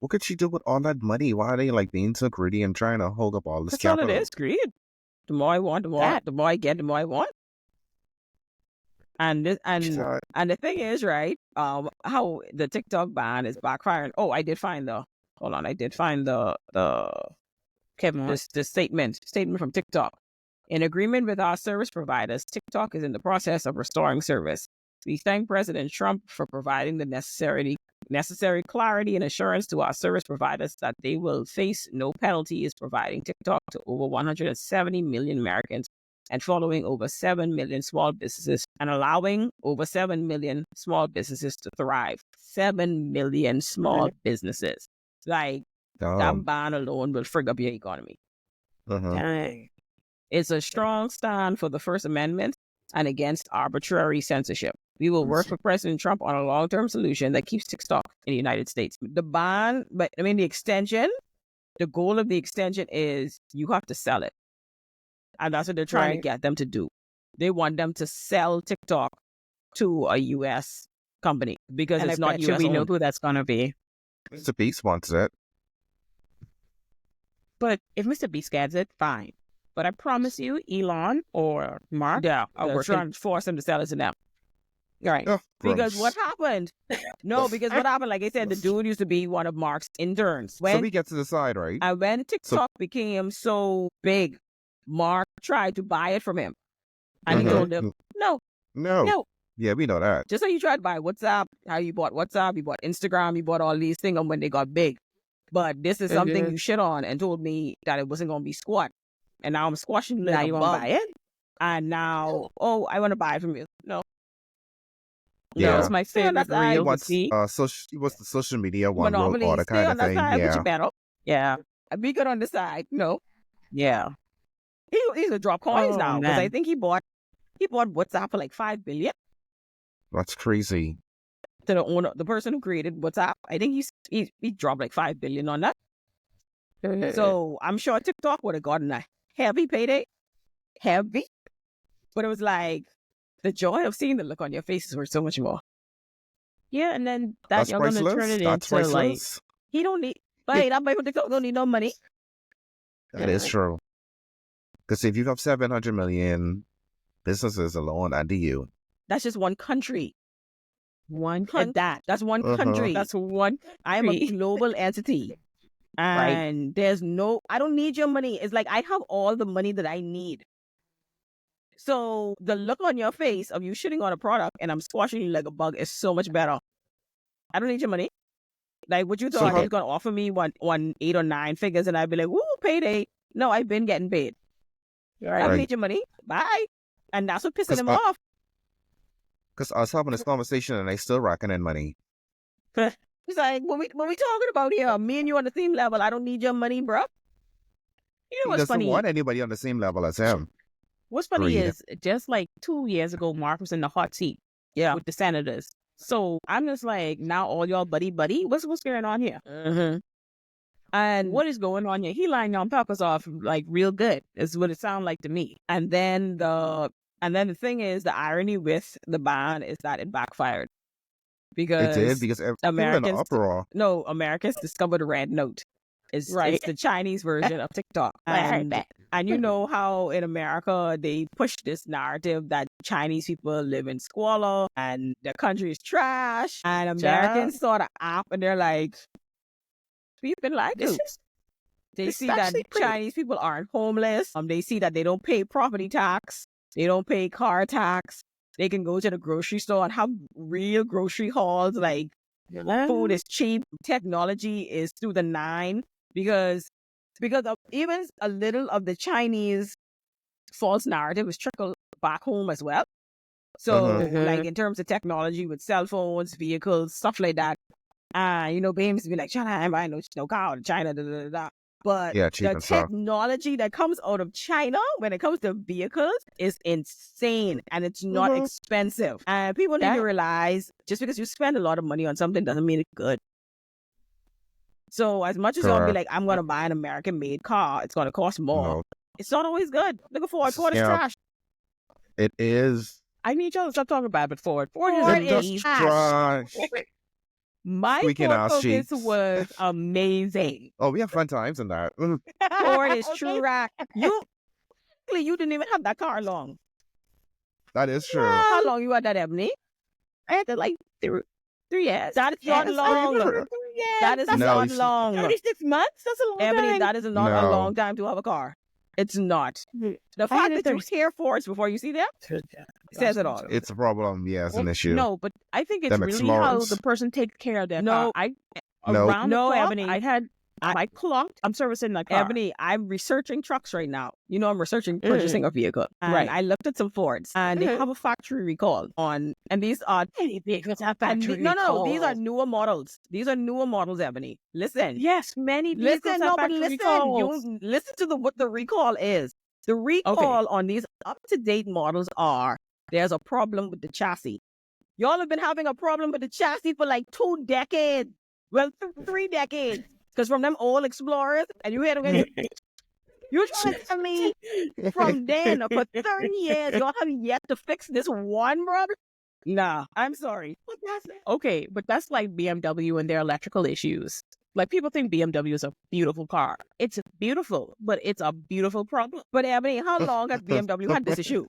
S3: What could she do with all that money? Why are they like being so greedy and trying to hold up all this
S2: That's all
S3: capital?
S2: it is, greed. The more I want, the more I get, the more I want. And the thing is, right? How the TikTok ban is backfiring. Oh, I did find the Kevin, the statement from TikTok. In agreement with our service providers, TikTok is in the process of restoring service. We thank President Trump for providing the necessary clarity and assurance to our service providers that they will face no penalties providing TikTok to over 170 million Americans and following over 7 million small businesses and allowing over 7 million small businesses to thrive. 7 million small businesses. Like, that ban alone will frig up your economy.
S3: Uh-huh.
S2: Dang. It's a strong stand for the First Amendment and against arbitrary censorship. We will work with President Trump on a long-term solution that keeps TikTok in the United States. The ban, the extension, the goal of the extension is you have to sell it. And that's what they're trying to get them to do. They want them to sell TikTok to a U.S. company because it's not U.S.
S1: we
S2: owned.
S1: know who that's going to be.
S3: Mr. Beast wants it.
S2: But if Mr. Beast gets it, fine. But I promise you, Elon or Mark, are trying to force him to sell it to them. Right.
S3: Oh,
S2: Because
S3: gross.
S2: what happened? No, because what happened, like I said, the dude used to be one of Mark's interns.
S3: So we get to decide, right?
S2: And when TikTok became so big, Mark tried to buy it from him. And he told him, no.
S3: Yeah, we know that.
S2: Just like you tried to buy WhatsApp, how you bought WhatsApp, you bought Instagram, you bought all these things when they got big. But this is something you shit on and told me that it wasn't going to be squat. And now I'm squashing it. Now you want to buy it? And now, I want to buy it from you. No.
S3: Yeah.
S2: No,
S1: That's my favorite
S2: that's
S3: He
S1: reel.
S3: wants, he wants the social media one roll
S2: Monopoly,
S3: order
S2: stay
S3: kind
S2: on
S3: of
S2: that
S3: thing.
S2: side with
S3: Yeah.
S2: your battle.
S1: Yeah.
S2: Be good on the side. No.
S1: Yeah.
S2: He's gonna drop coins
S1: Oh,
S2: now because
S1: man.
S2: I think he bought WhatsApp for like $5 billion
S3: That's crazy.
S2: to the owner, the person who created WhatsApp. I think he dropped like $5 billion on that. So I'm sure TikTok would have gotten a heavy payday. Heavy. But it was like the joy of seeing the look on your faces were so much more.
S1: Yeah, and then that
S3: That's
S1: you're gonna turn
S3: priceless.
S1: it
S3: That's
S1: into like
S3: priceless.
S2: He don't need, but that boy from TikTok don't need no money.
S3: That is true. Because if you have 700 million businesses alone under you,
S2: That's just one country.
S1: one
S2: And that's one country.
S1: That's one.
S2: I am a
S1: country.
S2: global entity. And there's no, I don't need your money. It's like I have all the money that I need. So the look on your face of you shitting on a product and I'm squashing you like a bug is so much better. I don't need your money. Like what you thought you was gonna offer me one 8 or 9 figures and I'd be like, woo, payday. No, I've been getting paid. I don't need your money. Bye. And that's what pisses him off.
S3: because I was having this conversation and I still racking in money.
S2: He's like, what we talking about here? Me and you on the same level. I don't need your money, bro.
S1: You know
S3: He
S1: what's
S3: doesn't
S1: funny?
S3: want anybody on the same level as him.
S1: What's funny
S3: Agreed.
S1: is just like 2 years ago, Mark was in the hot seat with the senators. So I'm just like, now all y'all buddy. What's going on here?
S2: Mm-hmm. And
S1: What is going on here? He lined y'all peppers off like real good. Is what it sounded like to me. And then the thing is, the irony with the ban is that it backfired because
S3: It did because people in
S2: Americans,
S3: uproar.
S2: no, Americans discovered a red note. It's the Chinese version of TikTok. And you know how in America they push this narrative that Chinese people live in squalor and the country is trash. And Americans saw the app and they're like, we've been like this. They see that Chinese people aren't homeless. They see that they don't pay property tax. They don't pay car tax. They can go to the grocery store and have real grocery hauls. Like food is cheap. Technology is through the 9 because of even a little of the Chinese false narrative is trickled back home as well. So like in terms of technology with cell phones, vehicles, stuff like that. Bames be like, China, I'm buying no car in China, da, da, da, da. But
S3: Yeah, cheap
S2: the
S3: and stuff.
S2: technology that comes out of China when it comes to vehicles is insane and it's not expensive. And people need to realize just because you spend a lot of money on something doesn't mean it's good. So as much as y'all be like, I'm going to buy an American-made car, it's going to cost more.
S3: No.
S2: It's not always good. Look at Ford. Ford is trash.
S3: It is.
S1: I need y'all to stop talking about it. Ford
S2: is trash.
S1: My
S3: Squeaking
S1: Ford
S3: ass
S1: Focus
S3: cheeks.
S1: was amazing.
S3: Oh, we have fun times in that.
S2: Ford is trash. You didn't even have that car long.
S3: That is true.
S2: How long you had that, Ebony?
S1: I had to like 3 years.
S2: That is not long. That is not long.
S1: 36 months? That's a long
S2: Ebony,
S1: time.
S2: that is not a long time to have a car. It's not. The fact that you hear Fords before you see them says it all.
S3: It's a problem. Yeah, it's an issue.
S1: No, but I think it's
S3: Them
S1: really how
S3: Explorers.
S1: the person takes care of their
S2: No.
S1: car.
S3: No.
S1: Around
S2: No,
S1: the clock,
S2: Ebony.
S1: I clocked. I'm servicing that car.
S2: Ebony, I'm researching trucks right now. I'm researching purchasing a vehicle. And I looked at some Fords and they have a factory recall on, and these are
S1: vehicles have factory
S2: no, these are newer models. These are newer models, Ebony. Listen.
S1: Yes, many vehicles
S2: Listen,
S1: have
S2: no, but
S1: factory
S2: listen.
S1: recalls.
S2: You listen to what the recall is. The recall on these up-to-date models there's a problem with the chassis. Y'all have been having a problem with the chassis for like 2 decades. Well, 3 decades. Because from them old Explorers, and you hear them you're trying to tell me from then for 30 years, y'all have yet to fix this one problem? Nah, I'm sorry.
S1: But that's like BMW and their electrical issues. Like people think BMW is a beautiful car. It's beautiful, but it's a beautiful problem.
S2: But Ebony, how long has BMW had this issue?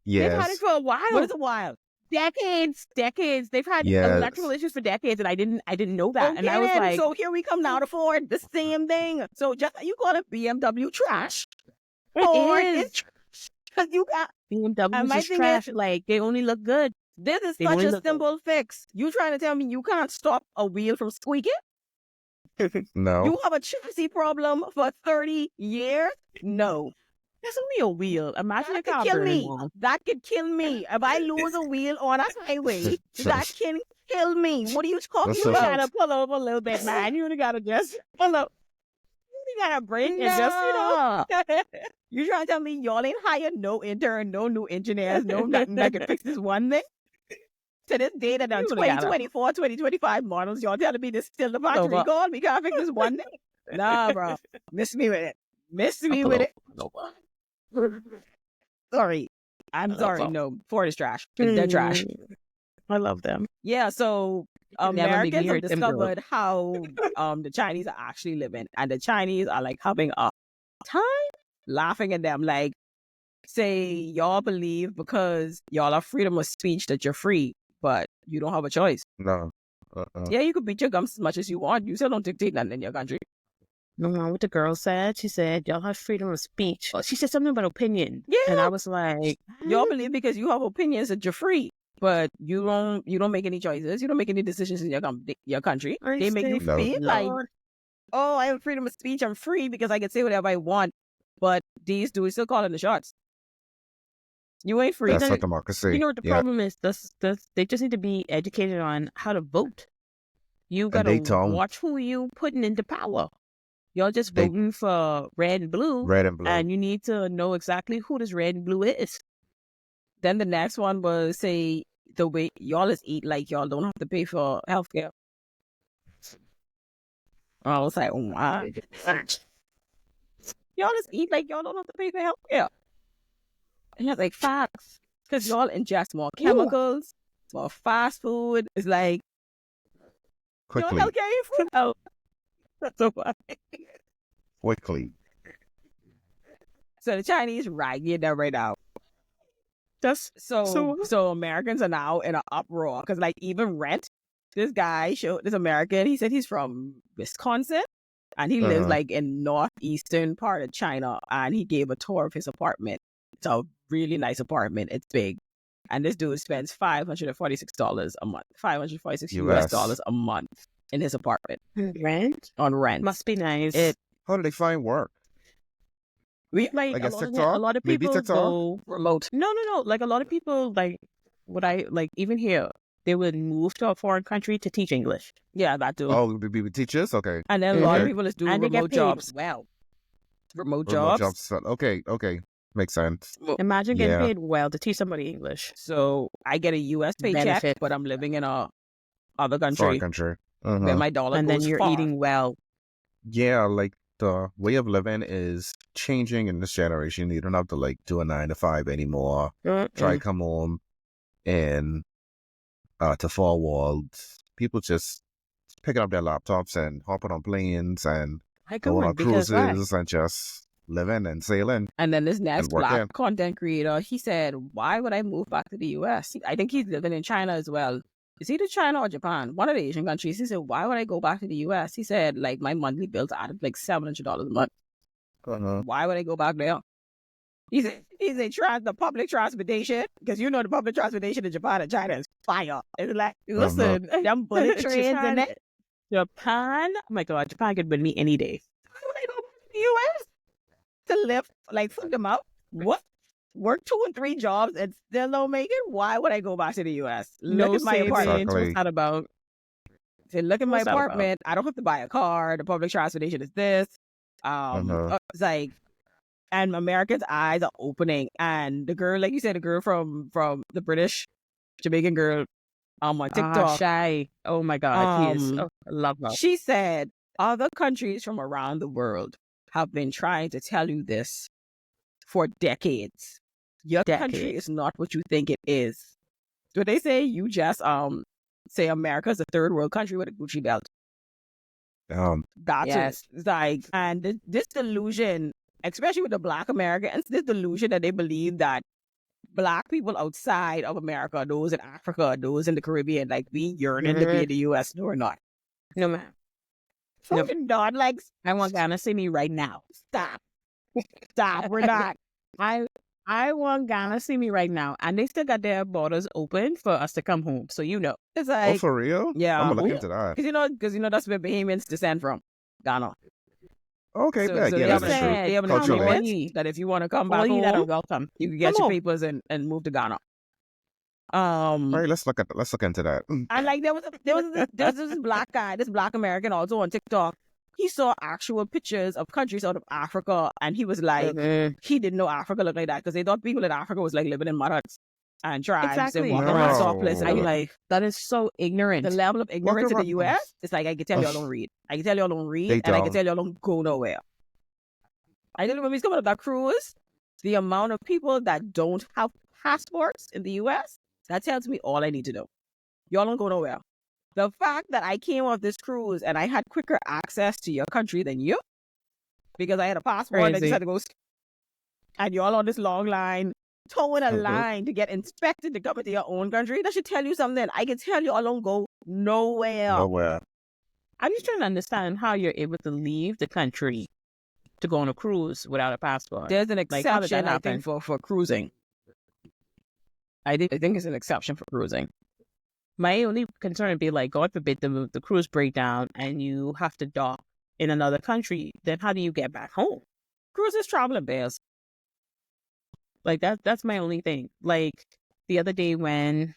S3: Yes.
S1: They've had it for a while.
S2: What is a while?
S1: Decades. They've had
S3: Yes.
S1: electrical issues for decades, and I didn't know that.
S2: Okay,
S1: and I was
S2: then.
S1: like,
S2: so here we come now to Ford, the same thing. So just you call it BMW trash. Ford is trash. Because you got
S1: BMW
S2: my
S1: is
S2: thing
S1: trash.
S2: is-
S1: like they only look good.
S2: this is
S1: They
S2: such
S1: only
S2: a
S1: look
S2: simple fix. You trying to tell me you can't stop a wheel from squeaking?
S3: No.
S2: You have a chassis problem for 30 years? No.
S1: That's only a wheel. Imagine a
S2: That could
S1: car
S2: kill
S1: burning
S2: me.
S1: one.
S2: That could kill me. If I lose a wheel on a highway, that can kill me. What are you talking
S3: That's
S1: You
S3: so-
S2: about?
S1: gotta pull over a little bit, man. You only gotta just pull up. You gotta break and just,
S2: You trying to tell me y'all ain't hired no intern, no new engineers, no nothing that can fix this one thing? To this day that on
S1: You would've got
S2: 2024, 2025 models, y'all telling me this still the factory
S1: Over.
S2: recall? We can't fix this one thing? Nah, bro. Miss me with it. Miss me with it. Sorry. I'm sorry. No, Ford is trash. They're trash.
S1: I love them.
S2: Yeah, so
S1: Can never make me
S2: Americans have
S1: hurt them, girl.
S2: discovered how the Chinese are actually living, and the Chinese are like having a time laughing at them. Like, say y'all believe because y'all have freedom of speech that you're free, but you don't have a choice.
S3: No.
S2: Yeah, you could beat your gums as much as you want. You still don't dictate nothing in your country.
S1: No, what the girl said. She said, y'all have freedom of speech. She said something about opinion.
S2: Yeah.
S1: And I was like,
S2: Y'all believe because you have opinions that you're free, but you don't make any choices. You don't make any decisions in your country. They make you
S3: No.
S2: feel like, oh, I have freedom of speech. I'm free because I can say whatever I want. But these dudes still calling the shots. You ain't free.
S3: That's not democracy.
S1: You know what the problem is? They just need to be educated on how to vote. You
S3: And they
S1: gotta
S3: don't.
S1: watch who you putting into power. Y'all just voting for red and blue.
S3: Red and blue.
S1: And you need to know exactly who this red and blue is.
S2: Then the next one was, say, the way y'all is eat like y'all don't have to pay for healthcare. I was like, wow. Y'all just eat like y'all don't have to pay for healthcare. And that's like facts. Because y'all ingest more chemicals, more fast food. It's like,
S3: Quickly.
S2: your healthcare ain't free. Oh, that's so funny.
S3: Quickly.
S2: So the Chinese ragging them right now.
S1: That's
S2: So Americans are now in an uproar because, like, even rent. This American. He said he's from Wisconsin, and he lives like in northeastern part of China. And he gave a tour of his apartment. It's a really nice apartment. It's big, and this dude spends $546 a month. $546 US a month in his apartment.
S1: rent.
S2: On rent.
S1: Must be nice.
S3: How do they find work?
S1: Like
S3: I guess
S1: a
S3: TikTok?
S1: lot of
S3: Maybe
S1: people
S3: TikTok?
S1: go
S2: remote.
S1: No. Like a lot of people, like what I like, even here, they would move to a foreign country to teach English.
S2: Yeah, that too.
S3: Oh, be teachers? Okay.
S2: And then a lot of
S3: Okay.
S2: people is doing
S1: And they get
S2: remote
S1: paid
S2: jobs. Well, remote
S3: Remote
S2: jobs.
S3: jobs. Okay. Makes sense.
S1: Imagine getting
S3: Yeah.
S1: paid well to teach somebody English.
S2: So I get a U.S. paycheck,
S1: Benefit.
S2: but I'm living in a other
S3: Foreign
S2: country
S3: country.
S2: where my dollar
S1: And
S2: goes
S1: then you're
S2: far.
S1: eating well.
S3: Yeah, like the way of living is changing in this generation. You don't have to like do a 9 to 5 anymore. Try come home and to four walls. People just picking up their laptops and hopping on planes and going on cruises and just living and sailing.
S2: And then this next
S3: And working.
S2: black content creator, he said, why would I move back to the U.S.? I think he's living in China as well. It's either China or Japan, one of the Asian countries. He said, why would I go back to the U.S.? He said, like, my monthly bills add up like $700 a month. Why would I go back there? He said, the public transportation, because you know the public transportation in Japan and China is fire. It's like, listen, them bullet trains in it.
S1: Japan? Oh my God, Japan could win me any day.
S2: Why would I go back to the U.S. to live, like, fuck them up? What? Work 2 and 3 jobs and still don't make it? Why would I go back to the U.S.? Look at my apartment.
S3: Exactly.
S1: What's that about?
S2: Say, look at my
S1: What's that about?
S2: apartment. I don't have to buy a car. The public transportation is this. It's like, and Americans' eyes are opening. And the girl, like you said, the girl from the British Jamaican girl on TikTok.
S1: Shy. Oh my God, he is. Oh, I love her.
S2: She said, other countries from around the world have been trying to tell you this for decades. Your country is not what you think it is. So they say you just say America's a third world country with a Gucci belt. That's like, and this delusion, especially with the Black Americans, this delusion that they believe that Black people outside of America, those in Africa, those in the Caribbean, like we yearning to be in the U.S. No, we're not.
S1: No, ma'am.
S2: Fucking not. Like,
S1: I want Ghana to see me right now.
S2: Stop. We're not.
S1: I want Ghana to see me right now, and they still got their borders open for us to come home. So you know,
S2: it's like,
S3: oh, for real?
S2: Yeah,
S3: I'm gonna look into that.
S2: Because you know that's where Bahamians descend from, Ghana.
S3: Okay,
S2: So
S3: yeah,
S2: they
S3: that's
S2: have
S3: true.
S2: they have an
S3: Culturally.
S2: agreement that if you want to come back
S1: all you that are
S2: home,
S1: welcome.
S2: you can get
S1: Come
S2: your
S1: on.
S2: papers and move to Ghana.
S3: All right, let's look into that.
S2: And like there was this black guy, this Black American also on TikTok. He saw actual pictures of countries out of Africa, and he was like, he didn't know Africa looked like that because they thought people in Africa was like living in mud huts. and tribes
S1: Exactly.
S2: and walking around
S3: No.
S2: topless. And I'm
S3: No.
S2: like,
S1: That is so ignorant.
S2: the level of ignorance in the
S3: around-
S2: U.S. It's like I can tell y'all don't read. I can tell y'all don't read,
S3: They
S2: and I can
S3: don't.
S2: tell y'all don't go nowhere. I tell you when we coming up that cruise, the amount of people that don't have passports in the U.S. that tells me all I need to know. Y'all don't go nowhere. The fact that I came off this cruise and I had quicker access to your country than you, because I had a passport, I just
S1: Crazy.
S2: had to go, and y'all on this long line, towing a
S3: Mhm.
S2: line to get inspected to come into your own country. That should tell you something. I can tell you all don't go nowhere.
S3: Nowhere.
S1: I'm just trying to understand how you're able to leave the country to go on a cruise without a passport.
S2: There's an
S1: Like, how did
S2: exception,
S1: that
S2: I
S1: happen?
S2: think, for cruising. I think it's an exception for cruising.
S1: My only concern would be like, God forbid the cruise break down and you have to dock in another country. Then how do you get back home?
S2: Cruises, traveling bears.
S1: Like that's my only thing. Like the other day when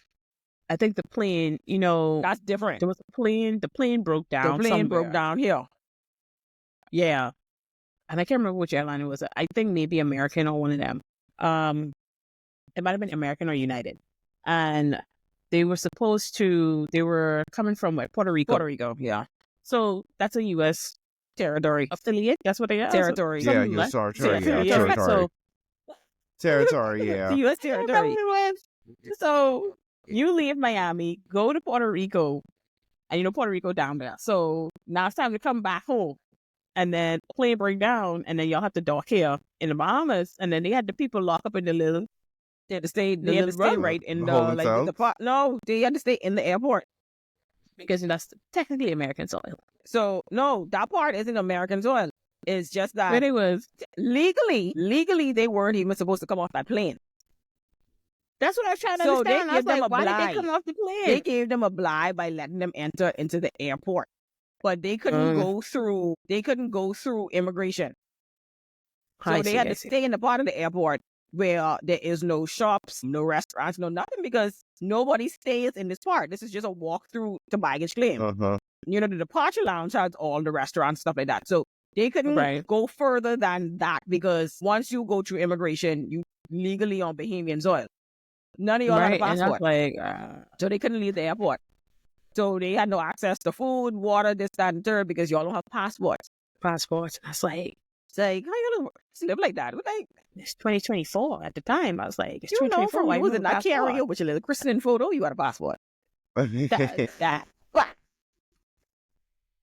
S1: I think the plane,
S2: That's different.
S1: there was a plane. The plane broke down.
S2: The plane broke
S1: somewhere.
S2: down here.
S1: Yeah, and I can't remember which airline it was. I think maybe American or one of them. It might have been American or United, and they were coming from what, Puerto Rico.
S2: Puerto Rico, yeah.
S1: So that's a U.S.
S2: Territory.
S1: affiliate. That's what they are.
S2: Territory.
S3: Yeah,
S1: Something
S3: U.S.
S1: like-
S3: territory. Yeah,
S2: Territory.
S3: territory.
S1: So
S3: Territory. Yeah.
S2: The U.S. territory.
S1: So you leave Miami, go to Puerto Rico, and Puerto Rico down there. So now it's time to come back home. And then plane break down, and then y'all have to dock here in the Bahamas. And then they had the people lock up in the little.
S2: They had to stay.
S1: The
S2: They had to
S1: little
S2: stay
S1: room.
S2: right in the
S3: Holding
S2: like
S3: cells?
S2: the part. No, they had to stay in the airport.
S1: Because that's technically American soil.
S2: So no, that part isn't American soil. It's just that
S1: But it was.
S2: legally, they weren't even supposed to come off that plane.
S1: That's what I was trying to
S2: So they
S1: understand. I was
S2: give them
S1: like,
S2: a
S1: why did
S2: blind.
S1: they come off the plane?
S2: They gave them a bly by letting them enter into the airport, but they couldn't go through. They couldn't go through immigration. So
S1: I
S2: they
S1: see,
S2: had
S1: I
S2: to
S1: see.
S2: stay in the part of the airport where there is no shops, no restaurants, no nothing, because nobody stays in this part. This is just a walk through to baggage claim.
S3: Uh-huh.
S2: The departure lounge has all the restaurants, stuff like that. So they couldn't
S1: Right.
S2: go further than that, because once you go through immigration, you legally on Bahamian soil. None of y'all
S1: Right,
S2: had a
S1: and I was
S2: passport.
S1: like,
S2: So they couldn't leave the airport. So they had no access to food, water, this, that, and third, because y'all don't have passports.
S1: passports. I was like,
S2: It's like, how you gonna live like that? Like,
S1: it's 2024 at the time. I was like, it's
S2: you know,
S1: 2024.
S2: from
S1: Why
S2: you was
S1: you
S2: in
S1: have a
S2: that carrier
S1: passport?
S2: with your little christening photo, you got a passport.
S1: That.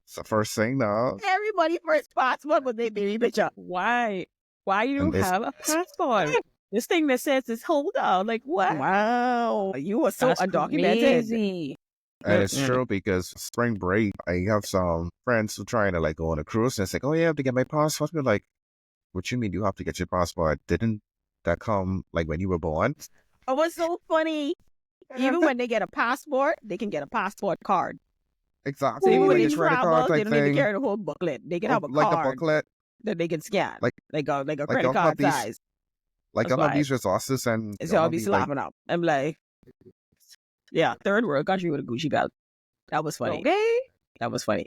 S3: It's the first thing now.
S2: Everybody first passport was their baby picture.
S1: Why you
S3: And it's-
S1: have a passport? This thing that says it's hold on. Like what?
S2: Wow, you were so
S1: That's
S2: undocumented.
S1: crazy.
S3: And it's
S1: Mm-mm.
S3: true because spring break, I have some friends who trying to like go on a cruise and it's like, oh, yeah, I have to get my passport. We're like, what you mean you have to get your passport? Didn't that come like when you were born?
S2: It was so funny. Even when they get a passport, they can get a passport card.
S3: Exactly.
S2: So even when
S3: like
S2: they
S3: a credit
S2: travel,
S3: card
S2: they
S3: type
S2: don't need to
S3: thing.
S2: carry the whole booklet. They can have a
S3: Like the
S2: card
S3: booklet.
S2: that they can scan,
S3: Like-
S2: like a
S3: like
S2: credit
S3: y'all have
S2: card
S3: these-
S2: size.
S3: Like
S1: That's
S3: all of
S1: why.
S3: these resources and
S2: So
S3: y'all
S2: I'll be
S3: be like,
S2: slapping up. I'm like, yeah, third world country with a Gucci belt. That was funny.
S1: Okay.
S2: That was funny.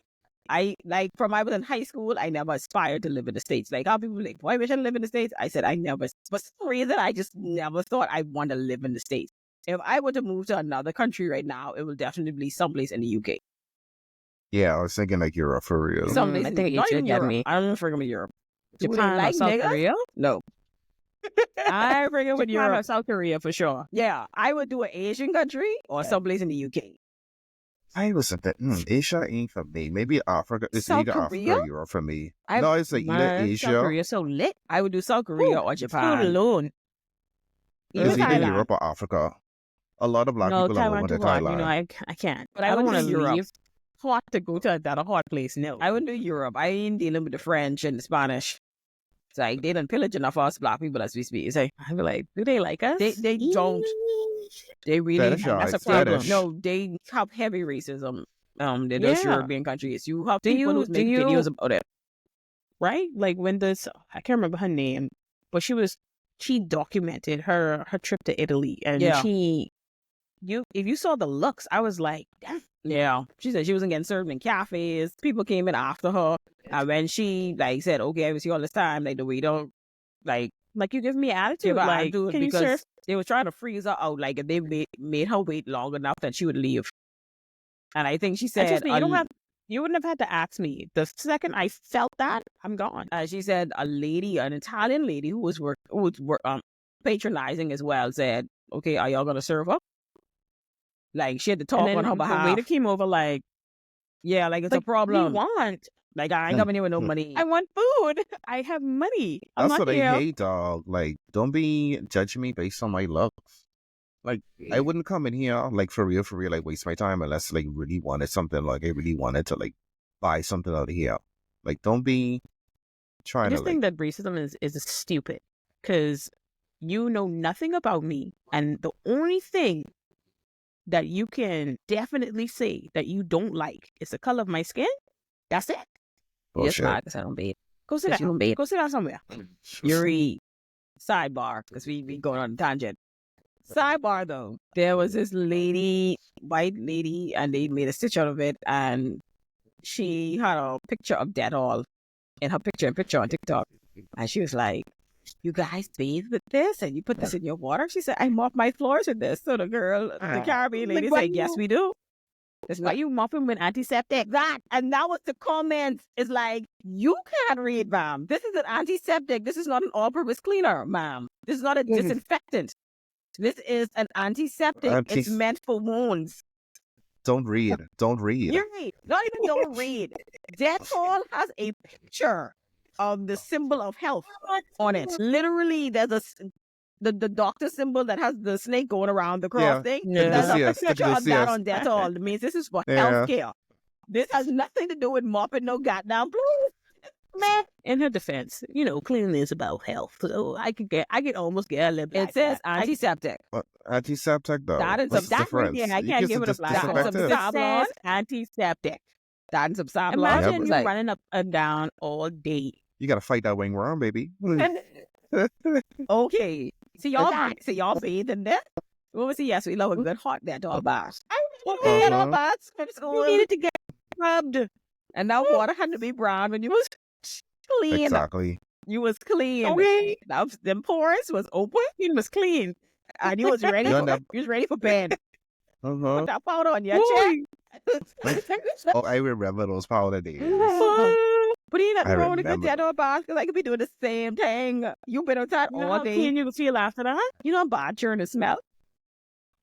S2: I I was in high school, I never aspired to live in the States. Like, how people were like, boy, we should live in the States. I said I never, for some reason, I just never thought I want to live in the States. If I were to move to another country right now, it will definitely be someplace in the UK.
S3: yeah, I was thinking like Europe for real.
S2: Someplace
S1: I
S2: in
S1: think
S2: not
S1: you
S2: even
S1: should get
S2: Europe.
S1: me.
S2: I don't even freaking with Europe. Do they
S1: Japan or
S2: like
S1: South
S2: niggas?
S1: Korea?
S2: No. I freaking with
S1: Japan or
S2: Europe.
S1: South Korea for sure.
S2: Yeah, I would do an Asian country or someplace in the UK.
S3: I was thinking, Asia ain't for me. Maybe Africa. It's
S2: South
S3: either Africa
S2: Korea?
S3: or Europe for me.
S2: I-
S3: No, it's like either
S1: Man, South
S3: Asia.
S1: Korea so lit.
S2: I would do South Korea
S1: Ooh,
S2: or
S1: Food
S2: Japan.
S1: alone.
S2: Even
S3: It's either
S2: Thailand.
S3: Europe or Africa. A lot of black
S1: No,
S3: people are moving
S1: Thailand
S3: to
S1: too hot.
S3: Thailand.
S1: I can't.
S2: But
S1: I
S2: I
S1: don't
S2: would
S1: want
S2: do
S1: to
S2: Europe.
S1: leave hot to go to that hot place. No.
S2: I would do Europe. I ain't dealing with the French and the Spanish. It's like they done pillage enough of us black people as we speak. It's like
S1: I'd be like, do they like us?
S2: they don't. They really
S3: Fetish,
S2: and that's a
S3: guys,
S2: problem.
S3: fetish.
S2: No, they have heavy racism. They're those
S1: Yeah.
S2: European countries. You have
S1: Do
S2: people
S1: you-
S2: who
S1: do
S2: make
S1: you-
S2: videos about it.
S1: Right? Like when this, I can't remember her name, but she documented her trip to Italy, and
S2: Yeah.
S1: if you saw the looks, I was like, damn.
S2: Yeah. She said she wasn't getting served in cafes. People came in after her. And when she like said, okay, I was here all this time, like the waiter like
S1: Like, you give me attitude.
S2: Give her
S1: Like,
S2: attitude
S1: can you
S2: because
S1: serve?
S2: they were trying to freeze her out. Like, if they made her wait long enough, that she would leave. And I think she
S1: And
S2: said,
S1: trust me, you wouldn't have had to ask me. The second I felt that, I'm gone.
S2: she said an Italian lady who was patronizing as well, said, "Okay, are y'all gonna serve her?" Like, she had to
S1: And
S2: talk
S1: then
S2: on her
S1: the
S2: behalf.
S1: waiter came over like,
S2: Yeah, like it's a
S1: what do you
S2: problem.
S1: want?
S2: Like, I ain't coming here with no money.
S1: I want food. I have money. I'm
S3: That's
S1: not
S3: what
S1: here.
S3: I hate, dog. Like, don't be judging me based on my looks. Like, I wouldn't come in here, like, for real, like, waste my time unless, like, really wanted something. Like, I really wanted to, like, buy something out of here. Like, don't be
S1: I
S3: trying to,
S1: just think that racism is stupid because you know nothing about me. And the only thing that you can definitely say that you don't like is the color of my skin. That's it.
S2: You just
S3: bullshit.
S2: mad because I don't bathe.
S1: Go sit
S2: Because you
S1: down.
S2: don't bathe.
S1: Go sit down somewhere.
S2: Yuri, sidebar, because we going on a tangent. Sidebar, though, there was this lady, white lady, and they made a stitch out of it, and she had a picture of Dettol in her picture on TikTok. And she was like, "You guys bathe with this and you put this in your water?" She said, "I mop my floors with this." So the Caribbean lady
S1: Like, why
S2: said, "Yes,
S1: you-
S2: we do."
S1: Why you mopping with antiseptic?
S2: And that was the comment. It's like, you can't read, ma'am. This is an antiseptic. This is not an all-purpose cleaner, ma'am. This is not a disinfectant. This is an antiseptic. It's meant for wounds.
S3: Don't read. Don't read.
S2: You're right. Not even don't read. Dettol has a picture of the symbol of health on it. Literally, there's the doctor symbol that has the snake going around the cross
S3: Yeah.
S2: thing.
S1: Yeah.
S2: There's a
S3: Yes,
S2: picture of that
S3: yes.
S2: on Dettol. It means this is for
S3: Yeah.
S2: healthcare. This has nothing to do with mopping no goddamn floors.
S1: Man, in her defense, cleaning is about health. So I could almost get a little.
S2: It says antiseptic.
S3: What? Antiseptic, though.
S2: That is
S3: What's the
S2: that
S3: difference?
S1: Yeah, I
S3: You
S1: can't
S3: can
S1: give it a
S3: just
S1: black
S3: disinfect
S2: eye.
S3: it.
S2: It
S1: It says antiseptic.
S2: That and some Sablon.
S1: Imagine
S3: Yeah,
S1: you
S2: like,
S1: running up and down all day.
S3: You gotta fight that wingworm, baby.
S2: okay. So y'all bathe in there? What was it? Yes, we love a good hot Dettol bath. Dettol baths from
S1: You
S2: school.
S1: needed to get rubbed.
S2: And that water had to be brown when you was clean.
S3: Exactly.
S2: You was clean.
S1: Okay.
S2: Now them pores was open.
S1: You was clean.
S2: And you was ready.
S3: You're
S2: You was ready for bed.
S3: Uh-huh.
S2: Put that powder on your
S1: Boy.
S2: chest.
S3: Oh, I remember those powder days.
S2: But ain't nothing
S3: I
S2: wrong with a good
S3: remember.
S2: Dettol bath because I could be doing the same thing. You've been outside
S1: You know
S2: all
S1: how
S2: day.
S1: clean you can feel after that?
S2: You know how bad churn the smell?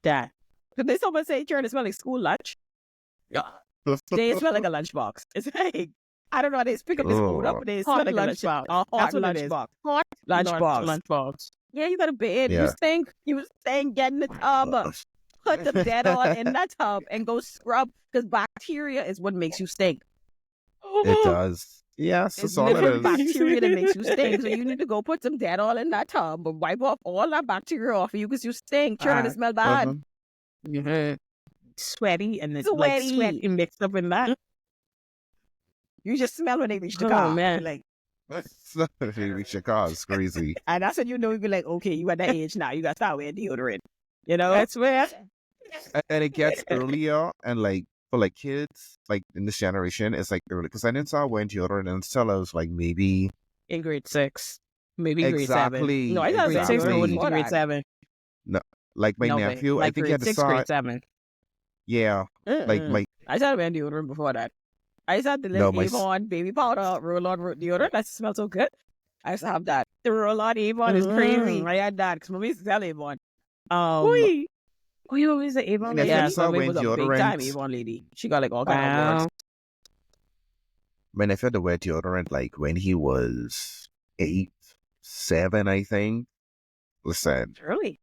S1: That.
S2: Did they someone say churn the smell like school lunch? They smell like a lunchbox. It's like, I don't know how they pick up this food up, but they smell
S1: Hot
S2: like
S1: lunchbox.
S2: a hot
S1: That's what it is.
S2: lunchbox.
S1: Hot
S2: Lunchbox.
S1: Lunchbox.
S2: Yeah, you got to bathe.
S3: Yeah.
S2: You stink. You stink. Get in the tub. Put the Dettol in that tub and go scrub because bacteria is what makes you stink.
S3: It does. Yes,
S2: It's
S3: that's all it
S2: literal
S3: is.
S2: bacteria that makes you stink. So you need to go put some Dettol in that tub and wipe off all that bacteria off of you because you stink. Trying to smell bad.
S3: Uh-huh.
S1: Sweaty and it's like
S2: Sweaty.
S1: sweat mixed up in that.
S2: You just smell when they reach the
S1: Oh,
S2: car.
S1: man.
S2: Like,
S3: Reach your car. It's crazy.
S2: and that's when you know you be like, okay, you at that age now. You got to start wearing deodorant. You know?
S1: That's where.
S3: And it gets earlier, and like for like kids, like in this generation, it's like early because I didn't start wearing deodorant until I was like maybe
S1: In grade 6. Maybe grade 7.
S3: exactly.
S2: No, I thought it was
S1: Grade 6
S2: Exactly.
S1: going
S2: Before
S1: to grade
S2: that.
S1: 7.
S3: like my
S1: No, wait.
S3: nephew. I
S1: Like
S3: think he had
S1: grade
S3: to
S1: 6, grade
S3: start.
S1: 7.
S3: Yeah, like
S2: Mm-mm.
S3: my
S2: I started wearing deodorant before that. I used to have the
S3: No,
S2: little
S3: my
S2: Avon baby powder, roll-on deodorant. That smells so good. I used to have that. The roll-on Avon is crazy. I had that because mommy used to sell Avon.
S1: Oi. Oh, you always the Avon
S3: And if
S1: lady?
S3: you
S2: Yeah,
S3: start
S2: mommy
S3: wearing
S2: was a big-time
S3: deodorant-
S2: Avon lady. She got like all kind of
S1: Wow.
S2: awards.
S3: my nephew had to wear deodorant like when he was 8, 7, I think. Listen,
S2: Early.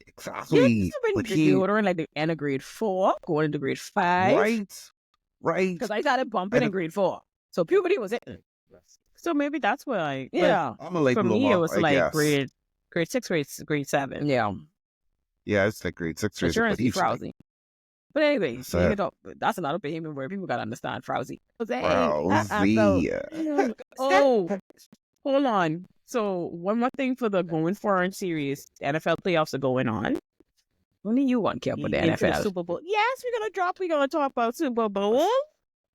S2: Yeah,
S3: exactly.
S2: been
S3: But he
S2: deodorant like the end of grade 4, going into grade 5.
S3: right.
S2: Because I started bumping
S3: I
S2: in grade 4. So puberty was it.
S1: So maybe that's why. but
S2: Yeah.
S3: I'm a late
S1: For me,
S3: bloomer,
S1: it was
S3: I
S1: like
S3: guess.
S1: grade 6, grade 7.
S2: Yeah.
S3: Yeah, it's like grade 6 years.
S2: Insurance
S3: But
S2: be
S3: he's like,
S2: frowsy. But anyway,
S3: That's it.
S2: that's another behavior where people got to understand frowsy.
S3: frowsy.
S1: Oh, hold on. So one more thing for the Going Foreign series, the NFL playoffs are going on.
S2: Only you want care about the
S1: Into the
S2: NFL.
S1: Super Bowl. Yes, we're gonna talk about Super Bowl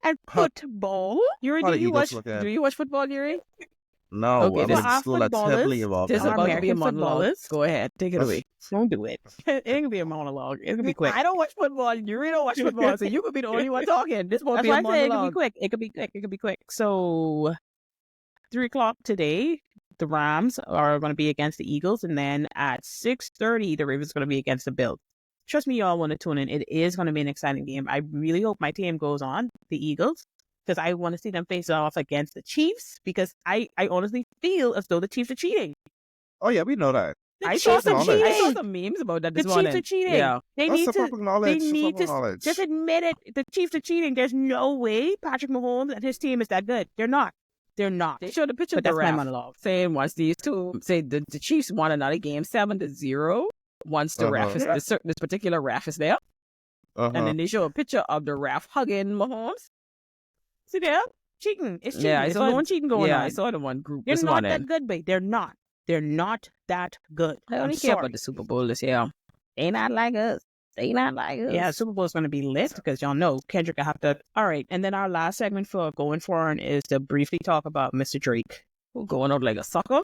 S1: and
S3: Huh.
S1: football. Yuri,
S3: How
S1: do
S3: the
S1: you
S3: Eagles
S1: watch?
S3: look at?
S2: Do you watch football, Yuri?
S3: No,
S2: Okay,
S3: I
S2: this
S3: mean,
S1: our
S3: school that's heavily
S1: footballers,
S3: involved
S2: this
S3: in
S2: is
S1: our
S2: about to
S3: that.
S2: be a
S1: American
S2: monologue.
S1: footballers.
S2: Go ahead, take it away.
S1: Don't do it. It can be a monologue. It's gonna be quick.
S2: I don't watch football. You really don't watch football, so you could be the only one talking. This won't
S1: That's
S2: be a
S1: why I say it could be
S2: monologue.
S1: quick. It could be quick. It could be quick. So 3 o'clock today, the Rams are going to be against the Eagles, and then at 6:30, the Ravens are going to be against the Bills. Trust me, y'all want to tune in. It is going to be an exciting game. I really hope my team goes on, the Eagles, because I want to see them face off against the Chiefs, because I honestly feel as though the Chiefs are cheating.
S3: Oh yeah, we know that.
S1: The
S2: I
S1: Chiefs
S2: saw
S1: are
S2: some
S3: knowledge.
S2: I saw
S1: cheating.
S2: some memes about that
S1: The
S2: this morning.
S1: Chiefs are cheating.
S2: Yeah.
S1: They
S3: That's
S1: need
S3: the
S1: to.
S3: public knowledge.
S1: They
S3: That's
S1: need
S3: public
S1: to
S3: knowledge.
S1: just admit it. The Chiefs are cheating. There's no way Patrick Mahomes and his team is that good. They're not. They're not.
S2: They showed a picture
S1: But
S2: of the
S1: that's my
S2: ref
S1: monologue.
S2: saying once these two say the Chiefs won another game 7-0 once the ref is this particular ref is there, and then they show a picture of the ref hugging Mahomes.
S1: See there? Cheating. It's cheating.
S2: Yeah, I
S1: There's
S2: saw
S1: no cheating going on.
S2: I saw the one group
S1: They're
S2: this
S1: not
S2: morning.
S1: that good, babe. They're not. They're not that good.
S2: I
S1: I'm
S2: only care
S1: sorry.
S2: about the Super Bowl this year. They not like us. They not like us.
S1: Yeah, Super Bowl is going to be lit because y'all know Kendrick will have to. All right, and then our last segment for Going Foreign is to briefly talk about Mr. Drake.
S2: Who going out like a sucker?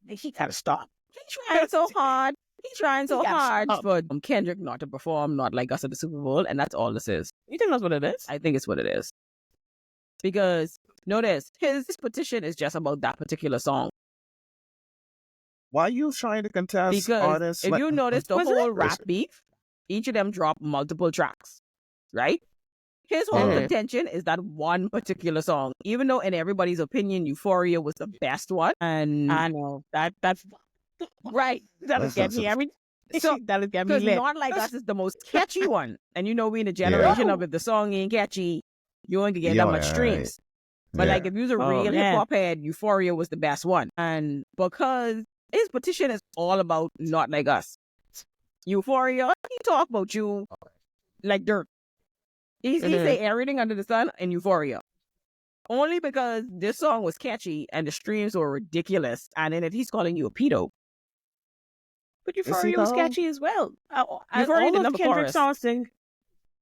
S1: He gotta stop.
S2: He's trying so hard. He's trying so
S1: He gotta
S2: hard
S1: stop.
S2: for Kendrick not to perform, not like us at the Super Bowl, and that's all this is.
S1: You think that's what it is?
S2: I think it's what it is. Because notice his petition is just about that particular song.
S3: Why are you trying to contest
S2: Because
S3: artists?
S2: if you notice the
S1: Was it?
S2: whole rap beef, each of them dropped multiple tracks, right? His whole
S3: Mhm.
S2: contention is that one particular song, even though in everybody's opinion, Euphoria was the best one. And
S1: I know that's
S2: right,
S1: that'll get me every.
S2: So-
S1: that'll get me
S2: because
S1: lit.
S2: Not Like Us is the most catchy one. And you know, we in the generation of if the song ain't catchy, you ain't gonna get that
S3: Yeah,
S2: much
S3: right.
S2: streams. But
S3: Yeah.
S2: like if you was a
S1: Oh,
S2: real
S1: yeah.
S2: hip hop head, Euphoria was the best one. And because his petition is all about Not Like Us. Euphoria, he talk about you like dirt. He say everything under the sun in Euphoria. Only because this song was catchy and the streams were ridiculous. And in it, he's calling you a pedo.
S1: But
S3: Is he
S1: Euphoria was
S3: though?
S1: catchy as well.
S2: Euphoria
S1: All
S2: didn't
S1: of
S2: have a
S1: Kendrick's
S2: chorus.
S1: songs sing.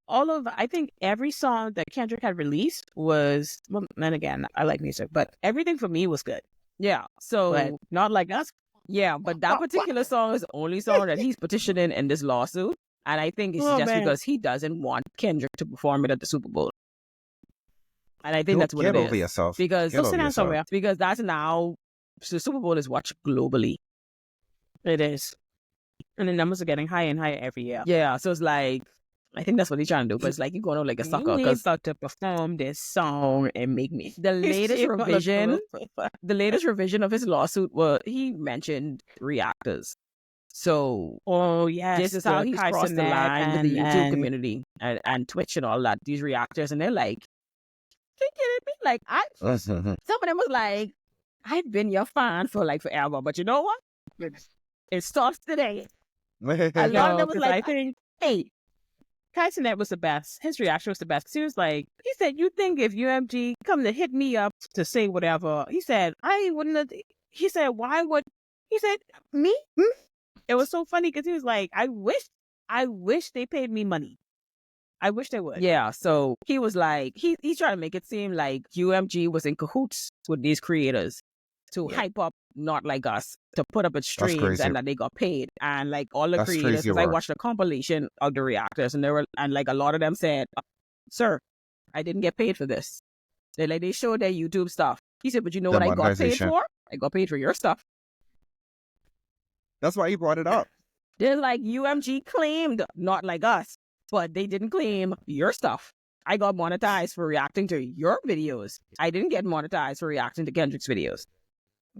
S1: I think every song that Kendrick had released was, well, then again, I like music, but everything for me was good.
S2: Yeah. So
S1: But Not Like Us.
S2: yeah, but that particular song is the only song that he's petitioning in this lawsuit. And I think it's
S1: Oh,
S2: just
S1: man.
S2: because he doesn't want Kendrick to perform it at the Super Bowl. And I think
S3: Don't
S2: that's what
S3: get
S2: it
S3: over
S2: is.
S3: yourself.
S2: Because
S3: Get
S1: Go
S3: over
S1: sit down
S3: yourself.
S1: somewhere.
S2: because that's now the Super Bowl is watched globally.
S1: It is. And the numbers are getting higher and higher every year.
S2: Yeah, so it's like I think that's what he's trying to do. But it's like you going out like a sucker
S1: You
S2: because
S1: about to perform this song and make me.
S2: the latest revision of his lawsuit was he mentioned reactors. So
S1: Oh, yes.
S2: this is how he's
S1: Kai
S2: crossed the
S1: Cenat
S2: line with the YouTube
S1: and-
S2: community and Twitch and all that. These reactors, and they're like, "You kidding me?" Like some of them was like, "I've been your fan for like forever, but you know what? It starts today." A lot of
S1: No,
S2: them was
S1: 'cause
S2: like,
S1: I think
S2: "Hey,
S1: Kai Cenat was the best. His reaction was the best. 'Cause he was like, he said, "You think if UMG come to hit me up to say whatever?" He said, "I wouldn't have." He said, "Why would?" He said, "Me?" It was so funny because he was like, I wish they paid me money. I wish they would."
S2: yeah." So he was like, he's trying to make it seem like UMG was in cahoots with these creators to hype up Not Like Us, to put up its streams,
S3: crazy.
S2: and that they got paid. And like all the
S3: That's
S2: creators,
S3: crazy
S2: because I
S3: work.
S2: watched a compilation of the reactors, and they were, and like a lot of them said, "Sir, I didn't get paid for this." They showed their YouTube stuff. He said, "But you know
S3: The
S2: what I got paid
S3: monetization.
S2: for? I got paid for your stuff."
S3: That's why he brought it up.
S2: They're like, UMG claimed Not Like Us, but they didn't claim your stuff. I got monetized for reacting to your videos. I didn't get monetized for reacting to Kendrick's videos.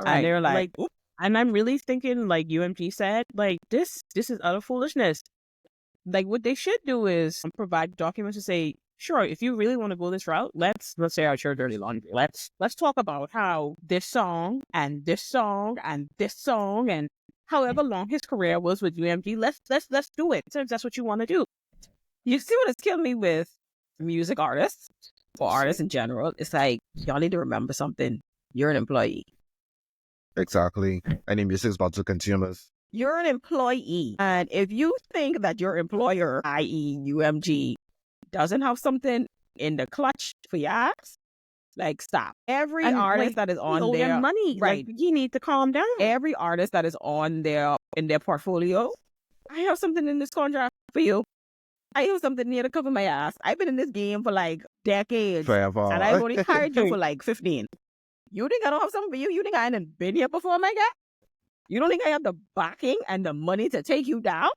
S2: And they're like, "Oop."
S1: and I'm really thinking, like UMG said, like this is utter foolishness. Like what they should do is provide documents to say, sure, if you really want to go this route, let's say our your dirty laundry. Let's talk about how this song and this song and this song and however long his career was with UMG, let's do it. Since that's what you want to do.
S2: You see what has killed me with music artists, or artists in general? It's like, y'all need to remember something. You're an employee.
S3: Exactly. Any music's about to consumers.
S2: You're an employee. And if you think that your employer, i.e. UMG, doesn't have something in the clutch for your ass, Like, stop. Every
S1: And,
S2: artist
S1: like,
S2: that is
S1: you
S2: on
S1: owe
S2: there,
S1: them money.
S2: right?
S1: Like, you need to calm down.
S2: Every artist that is on their in their portfolio, I have something in this contract for you. I have something here to cover my ass. I've been in this game for like decades,
S3: Forever.
S2: and I've only hired you for like 15. You think I don't have something for you? You think I ain't been here before, my guy? You don't think I have the backing and the money to take you down?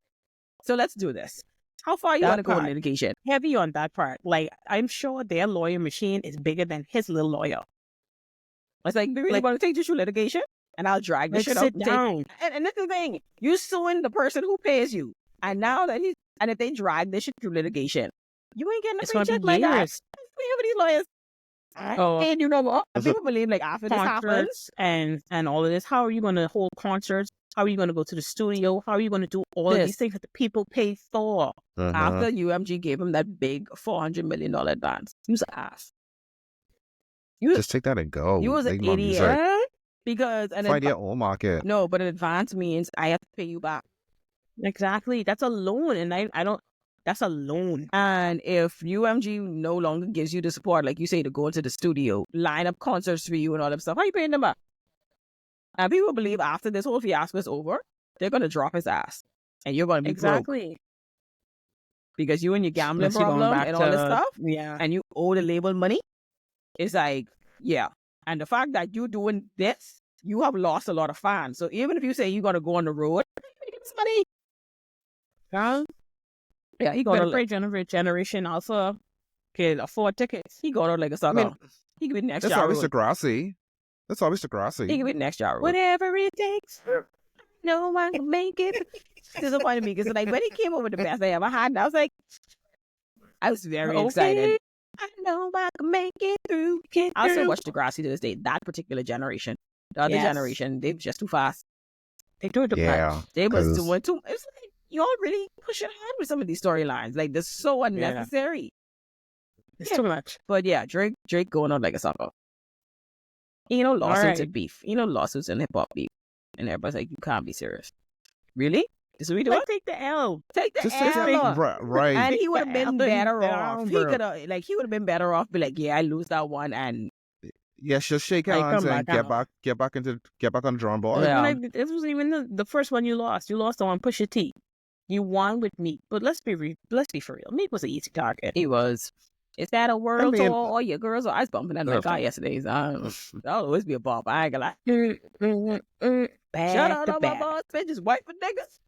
S2: So let's do this. How far you
S1: That
S2: want to go in
S1: part.
S2: litigation?
S1: Heavy on that part. Like, I'm sure their lawyer machine is bigger than his little lawyer.
S2: It's like, we really
S1: Like-
S2: want to take this through litigation? And I'll drag this
S1: Like,
S2: shit out.
S1: sit
S2: and
S1: down.
S2: And this is the thing. You suing the person who pays you. And now that and if they drag this shit through litigation, you ain't getting a
S1: It's
S2: free
S1: going to
S2: check
S1: be
S2: like that.
S1: years.
S2: We have these lawyers.
S1: Oh.
S2: And you know what? And people believe like after this happens,
S1: Concerts and all of this. How are you going to hold concerts? How are you going to go to the studio? How are you going to do all of
S2: This.
S1: these things that the people pay for?
S2: after UMG gave him that big $400 million advance, you was an ass.
S3: Just take that and go.
S2: You was an
S3: Make more
S2: idiot.
S3: music.
S2: Because
S3: Find your own market.
S2: no, but an advance means I have to pay you back.
S1: Exactly. That's a loan. And I don't, that's a loan.
S2: And if UMG no longer gives you the support, like you say, to go into the studio, line up concerts for you and all that stuff, how you paying them back? And people believe after this whole fiasco is over, they're going to drop his ass. And you're going to be broke.
S1: Exactly.
S2: Because you and your gambling
S1: Unless you're going
S2: problem
S1: back
S2: and all this
S1: to-
S2: stuff,
S1: Yeah.
S2: and you owe the label money, it's like, yeah. And the fact that you doing this, you have lost a lot of fans. So even if you say you're going to go on the road, get this money. Yeah, he got
S1: Better
S2: out
S1: pray generation also can afford tickets.
S2: he got out like a sucker.
S3: I mean,
S2: He could be the next
S3: that's
S2: Ja
S3: always
S2: Rule.
S3: Degrassi. That's always
S2: He
S3: Degrassi.
S2: could be the next Ja Rule.
S1: Whatever it takes.
S2: No one can make it. This is funny because like when he came over the best I ever had, I was like, I was very excited. I know I can make it through. I still watch Degrassi to this day. That particular generation, the other
S1: Yes.
S2: generation, they were just too fast.
S1: They do it to
S3: Yeah.
S2: They was
S3: 'cause-
S2: doing too. It's like y'all really pushing hard with some of these storylines. Like they're so unnecessary.
S1: It's too much.
S2: But yeah, Drake going out like a sucker. You know, lawsuits
S1: right.
S2: and beef. You know, lawsuits and hip hop beef. And everybody's like, you can't be serious. Really? This is what we doing?
S1: Like, take the L.
S2: Take the
S3: Just take
S2: L.
S3: that. Right.
S2: And he would have
S1: the
S2: been
S1: L
S2: better
S1: down,
S2: off. He
S1: bro.
S2: could have, he would have been better off. Be like, yeah, I lose that one, and
S3: Yes, just shake
S1: Like,
S3: hands
S1: come
S3: and
S1: back out.
S3: get back on the drawing board.
S2: Yeah.
S1: Like, this wasn't even the first one you lost. You lost on Pusha T. You won with Meek. But let's be for real. Meek was an easy target.
S2: he was. Is that a world
S3: I mean-
S2: tour? Or your girls? I was bumping that in my car yesterday. So that'll always be a bop. I ain't gonna lie.
S1: Back
S2: Shout out
S1: to
S2: all my
S1: back.
S2: boss bitches, white for niggas.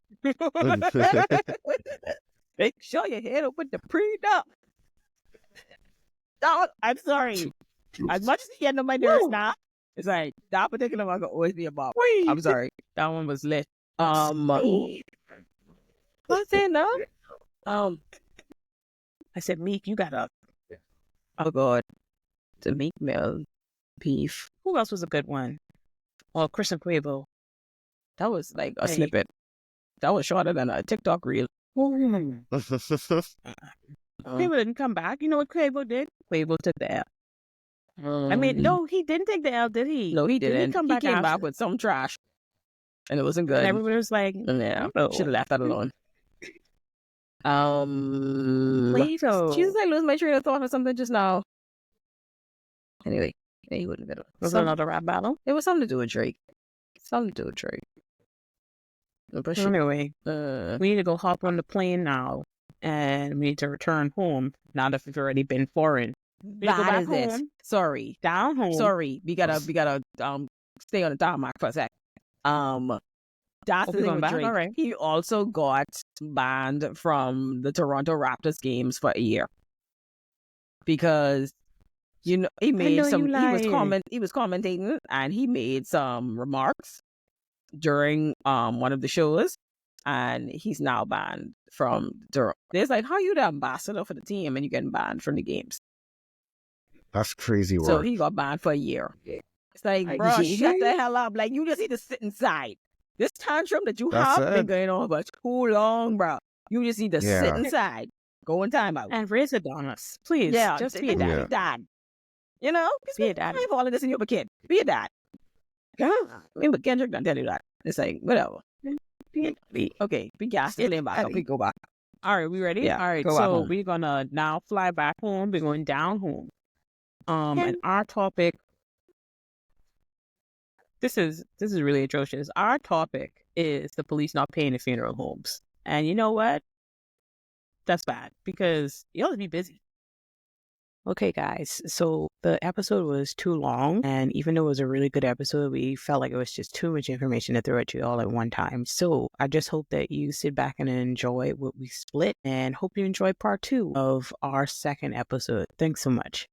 S2: Make sure your head up with the pre-up. Dog, I'm sorry. As much as he getting on my nerves now, it's like that particular one could always be a bop. I'm sorry. That one was lit. What's it now?
S1: I said, Meek, you got up.
S2: Oh God. The Meek Mill beef.
S1: Who else was a good one? Well, Chris and Quavo.
S2: That was like a
S1: Hey.
S2: snippet. That was shorter than a TikTok reel.
S1: Quavo didn't come back. You know what Quavo did? Quavo took the L. I mean, no, he didn't take the L, did he?
S2: No, he
S1: Did
S2: didn't.
S1: come
S2: He
S1: back
S2: came
S1: after?
S2: back with some trash. And it wasn't good.
S1: And everybody was like,
S2: Yeah.
S1: no.
S2: Should have left that alone.
S1: Quavo.
S2: Jesus, I lose my train of thought or something just now. Anyway, he wouldn't have been.
S1: Was it another rap battle?
S2: It was something to do with Drake. Something to do with Drake. But shit,
S1: Anyway, we need to go hop on the plane now. And we need to return home now that we've already been foreign. We go
S2: that
S1: back
S2: is it.
S1: home.
S2: Sorry.
S1: Down home.
S2: Sorry. We gotta stay on the tarmac for a sec. That's
S1: Oh,
S2: the
S1: we
S2: thing
S1: going
S2: with
S1: back?
S2: Drake.
S1: All right.
S2: He also got banned from the Toronto Raptors games for a year. Because he made
S1: know
S2: some
S1: you
S2: he was commentating and he made some remarks during one of the shows, and he's now banned from Toronto. There's like, how you the ambassador for the team and you getting banned from the games?
S3: That's crazy work.
S2: So he got banned for a year. It's like,
S1: Like,
S2: bro,
S1: yeah.
S2: shut the hell up. Like, you just need to sit inside. This tantrum that you
S3: That's
S2: have been
S3: it.
S2: going on for too long, bro. You just need to sit
S3: Yeah.
S2: inside. Go in timeout.
S1: And raise it on us. Please.
S2: Yeah,
S1: Just be a
S2: be
S1: dad.
S3: Yeah.
S2: dad. You know?
S1: Be a daddy.
S2: I have all of this in your kid. Be a dad. Yeah. I mean, but Kendrick don't tell you that. It's like, whatever. Okay, we got still in back up. We go back.
S1: All right, we ready?
S2: Yeah,
S1: All right,
S2: go back
S1: so
S2: home.
S1: we're going to now fly back home. We're going down home. And our topic, this is really atrocious. Our topic is the police not paying the funeral homes. And you know what? That's bad because you ought to be busy. Okay, guys. So the episode was too long, and even though it was a really good episode, we felt like it was just too much information to throw at you all at one time. So I just hope that you sit back and enjoy what we split, and hope you enjoy part 2 of our second episode. Thanks so much.